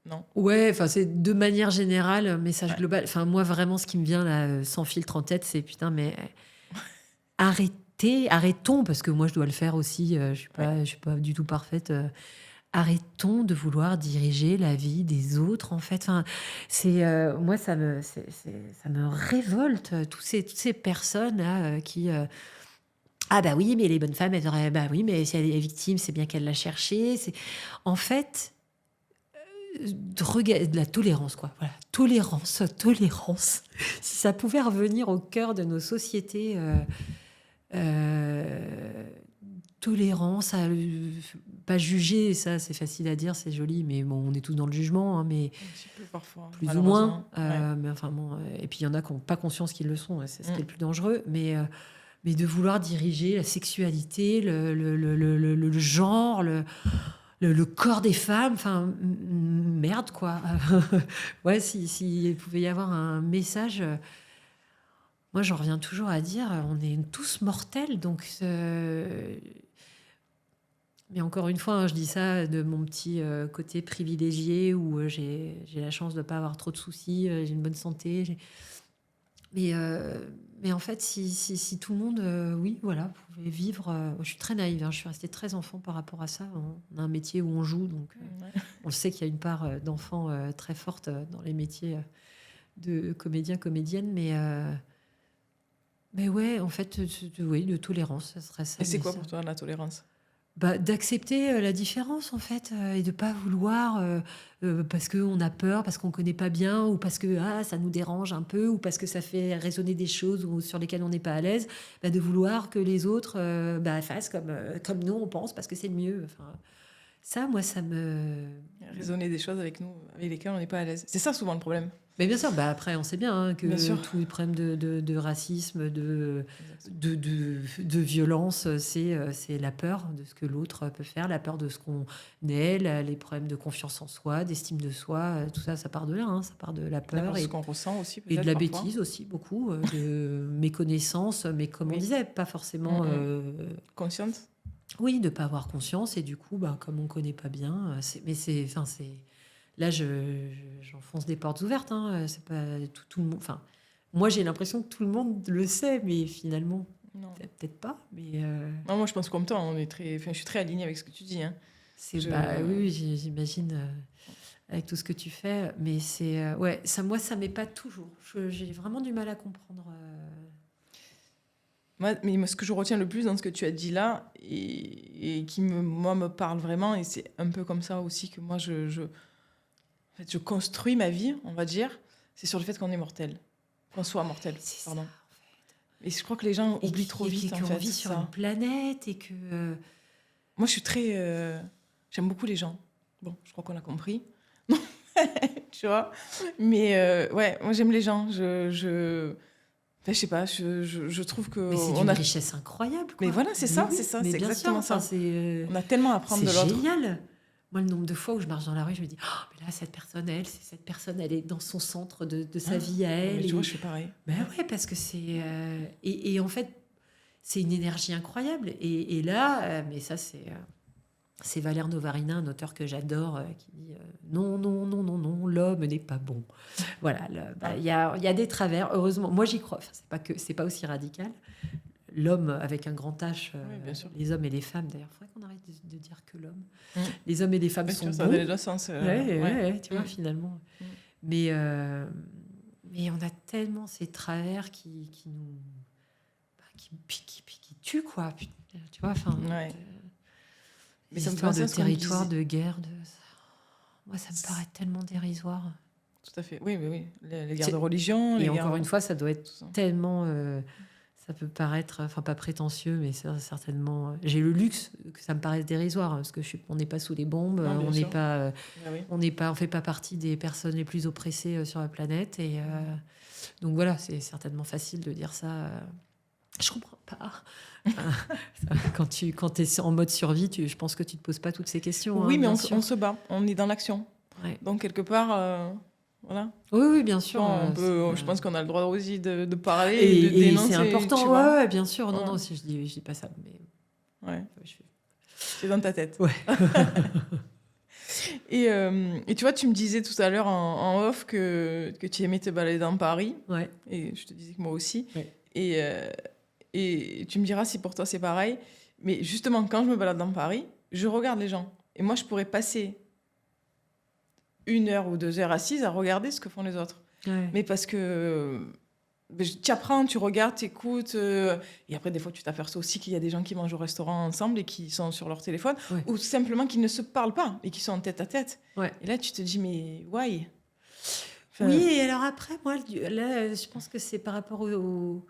[SPEAKER 1] Non.
[SPEAKER 2] Ouais, enfin c'est de manière générale un message global. Enfin moi vraiment ce qui me vient là sans filtre en tête, c'est putain mais arrêtons parce que moi je dois le faire aussi. Je suis pas du tout parfaite. Arrêtons de vouloir diriger la vie des autres en fait. Enfin c'est moi ça me révolte toutes ces personnes là qui ah bah oui mais les bonnes femmes elles auraient bah oui mais si elle est victime c'est bien qu'elle l'a cherché. C'est en fait de la tolérance, quoi. Voilà. Tolérance. Si ça pouvait revenir au cœur de nos sociétés, tolérance, pas juger, ça c'est facile à dire, c'est joli, mais bon, on est tous dans le jugement, hein, mais
[SPEAKER 1] un petit peu parfois,
[SPEAKER 2] plus ou moins. Mais enfin bon, et puis il y en a qui n'ont pas conscience qu'ils le sont, c'est ce qui est le plus dangereux, mais de vouloir diriger la sexualité, le genre, le corps des femmes, enfin merde quoi. Ouais, s'il pouvait y avoir un message, moi j'en reviens toujours à dire, on est tous mortels, donc mais encore une fois, hein, je dis ça de mon petit côté privilégié où j'ai la chance de ne pas avoir trop de soucis, j'ai une bonne santé. Mais en fait, si tout le monde, oui, voilà, pouvait vivre... je suis très naïve, hein, je suis restée très enfant par rapport à ça. On a un métier où on joue, donc on sait qu'il y a une part d'enfant très forte dans les métiers de comédiens, comédiennes, mais ouais, en fait, oui, de tolérance, ça serait ça.
[SPEAKER 1] Et c'est
[SPEAKER 2] mais
[SPEAKER 1] quoi
[SPEAKER 2] ça-
[SPEAKER 1] pour toi la tolérance?
[SPEAKER 2] D'accepter la différence, en fait, et de pas vouloir, parce qu'on a peur, parce qu'on connaît pas bien, ou parce que ça nous dérange un peu, ou parce que ça fait résonner des choses sur lesquelles on n'est pas à l'aise, de vouloir que les autres fassent comme nous on pense, parce que c'est le mieux. Enfin, ça, moi, ça me...
[SPEAKER 1] Raisonner des choses avec nous, avec lesquelles on n'est pas à l'aise. C'est ça souvent le problème.
[SPEAKER 2] Mais bien sûr, après, on sait bien
[SPEAKER 1] Bien
[SPEAKER 2] que
[SPEAKER 1] sûr.
[SPEAKER 2] tous les problèmes de racisme,
[SPEAKER 1] Exactement.
[SPEAKER 2] de violence, c'est la peur de ce que l'autre peut faire, la peur de ce qu'on est, les problèmes de confiance en soi, d'estime de soi, tout ça, ça part de là, ça part de la
[SPEAKER 1] La
[SPEAKER 2] peur
[SPEAKER 1] peur, ce qu'on ressent aussi
[SPEAKER 2] et de
[SPEAKER 1] peut-être
[SPEAKER 2] la
[SPEAKER 1] parfois.
[SPEAKER 2] bêtise aussi, beaucoup, de méconnaissance, mais comme on
[SPEAKER 1] Oui.
[SPEAKER 2] disait, pas forcément...
[SPEAKER 1] Consciente.
[SPEAKER 2] oui, de pas avoir conscience, et du coup, comme on connaît pas bien, mais c'est... Là, j'enfonce des portes ouvertes. C'est pas tout le monde. Enfin, moi, j'ai l'impression que tout le monde le sait, mais finalement,
[SPEAKER 1] Non.
[SPEAKER 2] peut-être pas. Mais
[SPEAKER 1] Non, moi, je pense comme toi, je suis très alignée avec ce que tu dis. Hein.
[SPEAKER 2] c'est
[SPEAKER 1] Je-
[SPEAKER 2] oui, j'imagine avec tout ce que tu fais. Mais c'est ouais, moi, ça m'est pas toujours. J'ai vraiment du mal à comprendre.
[SPEAKER 1] Mais ce que je retiens le plus dans ce que tu as dit là, et qui me parle vraiment, et c'est un peu comme ça aussi que moi, en fait, je construis ma vie, on va dire, c'est sur le fait qu'on est mortel. Qu'on soit mortel,
[SPEAKER 2] C'est
[SPEAKER 1] pardon.
[SPEAKER 2] ça.
[SPEAKER 1] Et je crois que les gens
[SPEAKER 2] Et
[SPEAKER 1] oublient trop vite, en
[SPEAKER 2] qu'on
[SPEAKER 1] fait,
[SPEAKER 2] vit sur
[SPEAKER 1] ça.
[SPEAKER 2] une planète et que
[SPEAKER 1] Moi, je suis très... j'aime beaucoup les gens. Bon, je crois qu'on l'a compris. Tu vois. Mais ouais, moi, j'aime les gens. Enfin, je sais pas, je trouve que...
[SPEAKER 2] mais c'est
[SPEAKER 1] on
[SPEAKER 2] d'une
[SPEAKER 1] a...
[SPEAKER 2] richesse incroyable, quoi.
[SPEAKER 1] Mais voilà, c'est ça,
[SPEAKER 2] oui,
[SPEAKER 1] c'est ça,
[SPEAKER 2] mais
[SPEAKER 1] c'est
[SPEAKER 2] bien
[SPEAKER 1] exactement
[SPEAKER 2] sûr, enfin,
[SPEAKER 1] ça. On a tellement à apprendre
[SPEAKER 2] c'est
[SPEAKER 1] de l'autre.
[SPEAKER 2] génial. Moi, le nombre de fois où je marche dans la rue, je me dis, oh, mais là, cette personne, elle est dans son centre de sa vie à
[SPEAKER 1] Mais
[SPEAKER 2] elle.
[SPEAKER 1] tu vois, je fais pareil.
[SPEAKER 2] Ben ouais, parce que c'est... et en fait, c'est une énergie incroyable. Et là, mais ça, c'est Valère Novarina, un auteur que j'adore, qui dit non, non, non, non, non, l'homme n'est pas bon. Voilà, il y a des travers. Heureusement, moi j'y crois. Enfin, c'est pas aussi radical. L'homme avec un grand H,
[SPEAKER 1] Oui, bien sûr.
[SPEAKER 2] les hommes et les femmes. D'ailleurs, il faudrait qu'on arrête de dire que l'homme.
[SPEAKER 1] Mm.
[SPEAKER 2] Les hommes et les femmes
[SPEAKER 1] Bien
[SPEAKER 2] sont
[SPEAKER 1] sûr, ça
[SPEAKER 2] bons.
[SPEAKER 1] va dans les deux sens.
[SPEAKER 2] Ouais, tu vois,
[SPEAKER 1] Mm.
[SPEAKER 2] finalement.
[SPEAKER 1] Mm.
[SPEAKER 2] Mais on a tellement ces travers qui nous. Qui tuent, quoi. Tu vois, enfin.
[SPEAKER 1] Ouais. Mais
[SPEAKER 2] Les
[SPEAKER 1] ça me
[SPEAKER 2] histoires
[SPEAKER 1] fait
[SPEAKER 2] de
[SPEAKER 1] penser à ce qu'on
[SPEAKER 2] territoire,
[SPEAKER 1] disait.
[SPEAKER 2] de guerre, moi, ça me paraît tellement dérisoire.
[SPEAKER 1] Tout à fait. Oui, oui, oui. Les guerres
[SPEAKER 2] C'est-
[SPEAKER 1] de religion.
[SPEAKER 2] Et
[SPEAKER 1] les
[SPEAKER 2] encore
[SPEAKER 1] guerres...
[SPEAKER 2] une fois, ça doit
[SPEAKER 1] tout
[SPEAKER 2] être
[SPEAKER 1] ça.
[SPEAKER 2] tellement. Ça peut paraître, enfin, pas prétentieux, mais c'est certainement. J'ai le luxe que ça me paraisse dérisoire, parce que on n'est pas sous les bombes,
[SPEAKER 1] Non, bien
[SPEAKER 2] on n'est
[SPEAKER 1] sûr.
[SPEAKER 2] pas,
[SPEAKER 1] Ah oui.
[SPEAKER 2] on fait pas partie des personnes les plus oppressées sur la planète. Et donc voilà, c'est certainement facile de dire ça. Je comprends pas. Quand tu es en mode survie, je pense que tu te poses pas toutes ces questions.
[SPEAKER 1] Oui, mais
[SPEAKER 2] bien
[SPEAKER 1] on
[SPEAKER 2] sûr.
[SPEAKER 1] se bat. On est dans l'action.
[SPEAKER 2] Ouais.
[SPEAKER 1] Donc, quelque part, voilà.
[SPEAKER 2] Oui, bien sûr.
[SPEAKER 1] Bon, je
[SPEAKER 2] c'est,
[SPEAKER 1] pense qu'on a le droit aussi de parler
[SPEAKER 2] et,
[SPEAKER 1] et de
[SPEAKER 2] et
[SPEAKER 1] dénoncer.
[SPEAKER 2] c'est important.
[SPEAKER 1] Tu vois.
[SPEAKER 2] Ouais, bien sûr. Non,
[SPEAKER 1] Ouais.
[SPEAKER 2] non, si je dis pas ça, mais
[SPEAKER 1] Ouais,
[SPEAKER 2] je fais-
[SPEAKER 1] c'est dans ta tête.
[SPEAKER 2] Ouais.
[SPEAKER 1] Et tu vois, tu me disais tout à l'heure en off que tu aimais te balader dans Paris.
[SPEAKER 2] Ouais.
[SPEAKER 1] Et je te disais que moi aussi.
[SPEAKER 2] Ouais.
[SPEAKER 1] Et tu me diras si pour toi c'est pareil. Mais justement, quand je me balade dans Paris, je regarde les gens. Et moi, je pourrais passer 1 heure ou 2 heures assise à regarder ce que font les autres.
[SPEAKER 2] Ouais.
[SPEAKER 1] Mais parce que tu apprends, tu regardes, tu écoutes. Et après, des fois, tu t'aperçois aussi qu'il y a des gens qui mangent au restaurant ensemble et qui sont sur leur téléphone.
[SPEAKER 2] Ouais.
[SPEAKER 1] Ou simplement qui ne se parlent pas et qui sont en tête à tête.
[SPEAKER 2] Ouais.
[SPEAKER 1] Et là, tu te dis, mais why? Enfin,
[SPEAKER 2] Oui, et alors après, moi, là, je pense que c'est par rapport au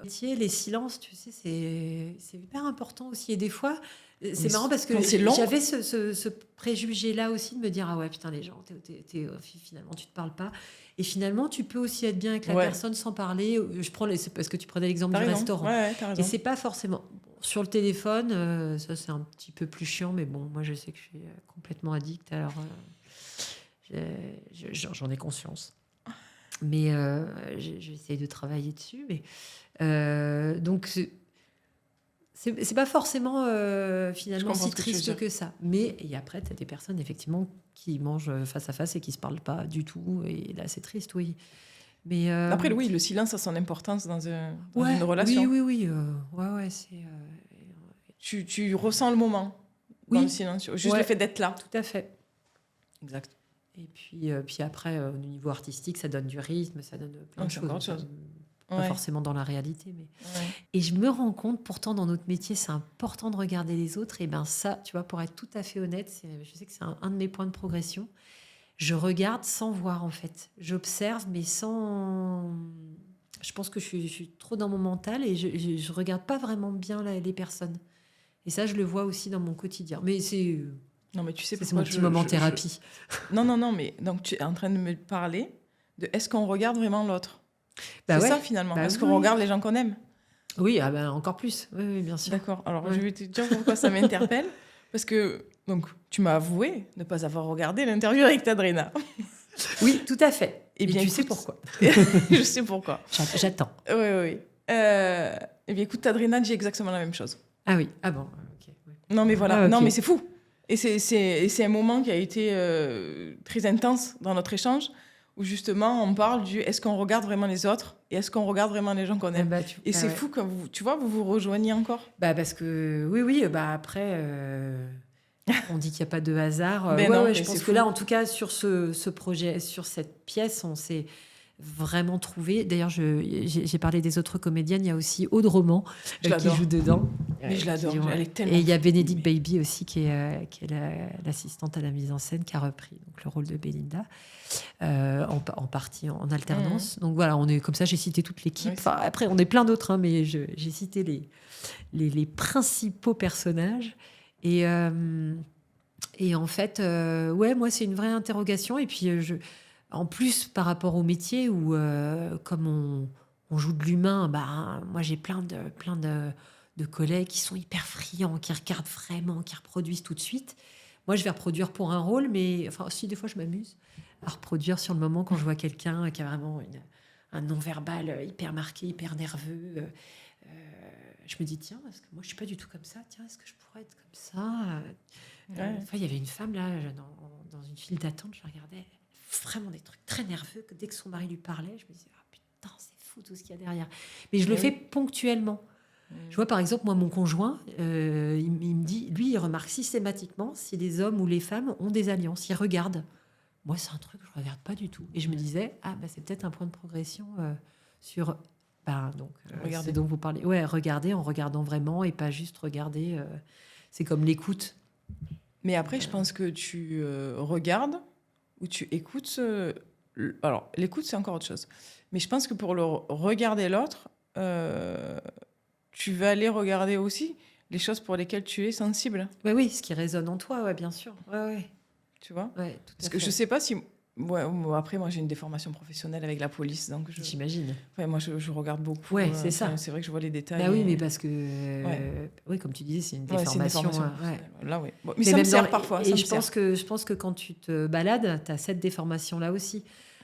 [SPEAKER 2] métier, les silences, tu sais, c'est hyper important aussi. Et des fois,
[SPEAKER 1] Mais
[SPEAKER 2] c'est marrant parce que
[SPEAKER 1] quand c'est long-
[SPEAKER 2] j'avais ce préjugé-là aussi de me dire, ah ouais, putain, les gens, finalement, tu te parles pas. Et finalement, tu peux aussi être bien avec la
[SPEAKER 1] Ouais.
[SPEAKER 2] personne sans parler. C'est parce que tu prenais l'exemple
[SPEAKER 1] t'as
[SPEAKER 2] du
[SPEAKER 1] raison.
[SPEAKER 2] restaurant.
[SPEAKER 1] Ouais, t'as
[SPEAKER 2] Et
[SPEAKER 1] raison.
[SPEAKER 2] c'est pas forcément. Bon, sur le téléphone, ça c'est un petit peu plus chiant, mais bon, moi je sais que je suis complètement addict, alors j'en ai conscience. Mais j'essaye de travailler dessus. Mais, donc c'est pas forcément
[SPEAKER 1] Je
[SPEAKER 2] finalement
[SPEAKER 1] comprends
[SPEAKER 2] si
[SPEAKER 1] ce que tu veux
[SPEAKER 2] triste
[SPEAKER 1] dire.
[SPEAKER 2] que ça. Mais et après, tu as des personnes effectivement qui mangent face à face et qui se parlent pas du tout. Et là, c'est triste, oui. Mais
[SPEAKER 1] Après, oui, le silence a son importance dans
[SPEAKER 2] ouais,
[SPEAKER 1] une relation.
[SPEAKER 2] Oui. Ouais, c'est
[SPEAKER 1] Tu ressens le moment dans
[SPEAKER 2] Oui.
[SPEAKER 1] le silence. Juste
[SPEAKER 2] Ouais.
[SPEAKER 1] le fait d'être là.
[SPEAKER 2] tout à fait.
[SPEAKER 1] Exact.
[SPEAKER 2] puis après, au niveau artistique, ça donne du rythme, ça donne plein de
[SPEAKER 1] c'est encore autre
[SPEAKER 2] choses.
[SPEAKER 1] chose.
[SPEAKER 2] Pas
[SPEAKER 1] Ouais.
[SPEAKER 2] forcément dans la réalité. Mais...
[SPEAKER 1] Ouais.
[SPEAKER 2] Et je me rends compte, pourtant, dans notre métier, c'est important de regarder les autres. Et ben ça, tu vois, pour être tout à fait honnête, je sais que c'est un de mes points de progression. Je regarde sans voir, en fait. J'observe, mais sans... Je pense que je suis trop dans mon mental et je regarde pas vraiment bien les personnes. Et ça, je le vois aussi dans mon quotidien. Mais c'est
[SPEAKER 1] Non, mais tu sais
[SPEAKER 2] mon petit moment thérapie.
[SPEAKER 1] Non, mais donc tu es en train de me parler de est-ce qu'on regarde vraiment l'autre?
[SPEAKER 2] Bah
[SPEAKER 1] c'est
[SPEAKER 2] ouais.
[SPEAKER 1] ça finalement.
[SPEAKER 2] Bah
[SPEAKER 1] Est-ce
[SPEAKER 2] oui,
[SPEAKER 1] qu'on
[SPEAKER 2] oui.
[SPEAKER 1] regarde les gens qu'on aime?
[SPEAKER 2] Oui, ah ben encore plus. Oui, bien sûr.
[SPEAKER 1] D'accord. Alors
[SPEAKER 2] Ouais.
[SPEAKER 1] je vais te dire pourquoi ça m'interpelle. Parce que donc tu m'as avoué ne pas avoir regardé l'interview avec Tadrina.
[SPEAKER 2] Oui, tout à fait.
[SPEAKER 1] Eh
[SPEAKER 2] Et
[SPEAKER 1] bien,
[SPEAKER 2] tu
[SPEAKER 1] écoute,
[SPEAKER 2] sais pourquoi.
[SPEAKER 1] Je sais pourquoi.
[SPEAKER 2] J'attends.
[SPEAKER 1] Oui. Eh bien, écoute, Tadrina dit exactement la même chose.
[SPEAKER 2] Ah oui. Ah bon. Ok. Ouais.
[SPEAKER 1] Non, mais voilà.
[SPEAKER 2] Ah, ok.
[SPEAKER 1] Non, mais c'est fou. Et c'est un moment qui a été très intense dans notre échange, où justement on parle du est-ce qu'on regarde vraiment les autres et est-ce qu'on regarde vraiment les gens qu'on aime. Et c'est fou quand vous vous rejoignez encore.
[SPEAKER 2] Bah parce que oui. Bah après, on dit qu'il n'y a pas de hasard.
[SPEAKER 1] Ben non, mais
[SPEAKER 2] je pense
[SPEAKER 1] c'est
[SPEAKER 2] que
[SPEAKER 1] fou.
[SPEAKER 2] là, en tout cas, sur ce projet, sur cette pièce, on s'est vraiment trouvé. D'ailleurs, j'ai parlé des autres comédiennes. Il y a aussi Aude Roman qui joue dedans.
[SPEAKER 1] Mais je l'adore. Elle est tellement.
[SPEAKER 2] Et il y a Bénédicte Baby aussi qui est l'assistante à la mise en scène qui a repris donc, le rôle de Belinda en partie en alternance. Donc voilà, on est comme ça. J'ai cité toute l'équipe.
[SPEAKER 1] Oui,
[SPEAKER 2] enfin, après, on est plein d'autres, hein, mais j'ai cité les principaux personnages. Et en fait, moi, c'est une vraie interrogation. Et puis, en plus, par rapport au métier où, comme on joue de l'humain, moi, j'ai plein de collègues qui sont hyper friands, qui regardent vraiment, qui reproduisent tout de suite. Moi, je vais reproduire pour un rôle, mais enfin, si des fois, je m'amuse à reproduire sur le moment quand je vois quelqu'un qui a vraiment un non-verbal hyper marqué, hyper nerveux. Je me dis, tiens, parce que moi, je suis pas du tout comme ça. Tiens, est-ce que je pourrais être comme ça? Une fois, il y avait une femme là, dans une file d'attente, je regardais vraiment des trucs très nerveux. Que dès que son mari lui parlait, je me disais, ah putain, c'est fou tout ce qu'il y a derrière. Mais je le fais ponctuellement. Je vois par exemple, moi, mon conjoint, il me dit, lui, il remarque systématiquement si les hommes ou les femmes ont des alliances. Il regarde. Moi, c'est un truc que je regarde pas du tout. Et je me disais, c'est peut-être un point de progression sur. C'est dont vous parlez. Ouais, regarder en regardant vraiment et pas juste regarder. C'est comme l'écoute.
[SPEAKER 1] Mais après, je pense que tu regardes ou tu écoutes. Alors, l'écoute, c'est encore autre chose. Mais je pense que pour regarder l'autre, tu vas aller regarder aussi les choses pour lesquelles tu es sensible.
[SPEAKER 2] Oui, ce qui résonne en toi, ouais, bien sûr. Ouais.
[SPEAKER 1] Tu vois?
[SPEAKER 2] Ouais, tout
[SPEAKER 1] Parce
[SPEAKER 2] à
[SPEAKER 1] que
[SPEAKER 2] fait.
[SPEAKER 1] je sais pas si. Ouais, après, moi, j'ai une déformation professionnelle avec la police, donc
[SPEAKER 2] J'imagine.
[SPEAKER 1] Ouais, moi, je regarde beaucoup.
[SPEAKER 2] Ouais, c'est ça.
[SPEAKER 1] C'est vrai que je vois les détails.
[SPEAKER 2] Oui, mais parce que, oui, comme tu disais, c'est une déformation.
[SPEAKER 1] Là, oui. Bon, mais ça me sert parfois.
[SPEAKER 2] Et je pense que quand tu te balades, tu as cette déformation-là aussi.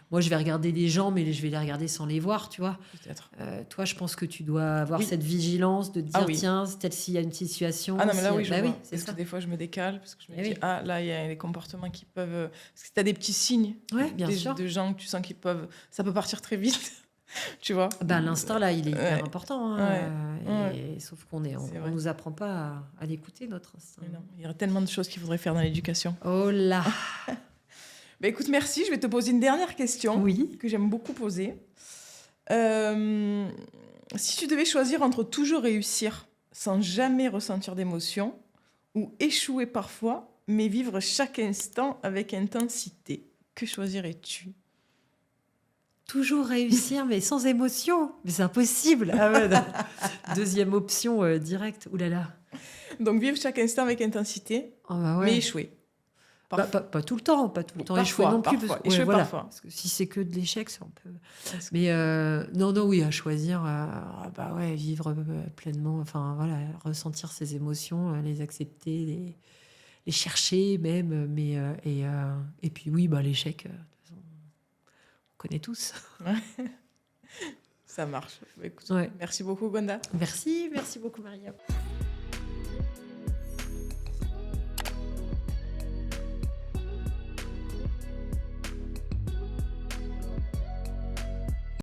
[SPEAKER 2] Moi, je vais regarder les gens, mais je vais les regarder sans les voir, tu vois.
[SPEAKER 1] Peut-être.
[SPEAKER 2] Toi, je pense que tu dois avoir cette vigilance de te dire, tiens, peut-être s'il y a une situation.
[SPEAKER 1] Ah non, mais là, oui, je vois.
[SPEAKER 2] C'est ça.
[SPEAKER 1] Que des fois, je me décale parce que je me dis, là, il y a des comportements qui peuvent... Parce que tu as des petits signes
[SPEAKER 2] bien sûr.
[SPEAKER 1] de gens que tu sens ça peut partir très vite, tu vois.
[SPEAKER 2] L'instinct, là, il est hyper important. Hein, sauf qu'on on nous apprend pas à l'écouter, notre instinct.
[SPEAKER 1] Non, il y aurait tellement de choses qu'il faudrait faire dans l'éducation.
[SPEAKER 2] Oh là
[SPEAKER 1] écoute, merci. Je vais te poser une dernière question que j'aime beaucoup poser. Si tu devais choisir entre toujours réussir sans jamais ressentir d'émotion ou échouer parfois, mais vivre chaque instant avec intensité, que choisirais-tu?
[SPEAKER 2] Toujours réussir, mais sans émotion. Mais c'est impossible. Deuxième option directe. Ouh là là.
[SPEAKER 1] Donc vivre chaque instant avec intensité, mais échouer.
[SPEAKER 2] Pas tout le temps, échouer non plus.
[SPEAKER 1] Parfois.
[SPEAKER 2] Parce que si c'est que de l'échec, c'est un peu. Mais oui, à choisir, vivre pleinement, ressentir ses émotions, les accepter, les chercher même, et puis l'échec, on connaît tous.
[SPEAKER 1] Ça marche. Écoute, merci beaucoup, Gwenda.
[SPEAKER 2] Merci beaucoup, Maria.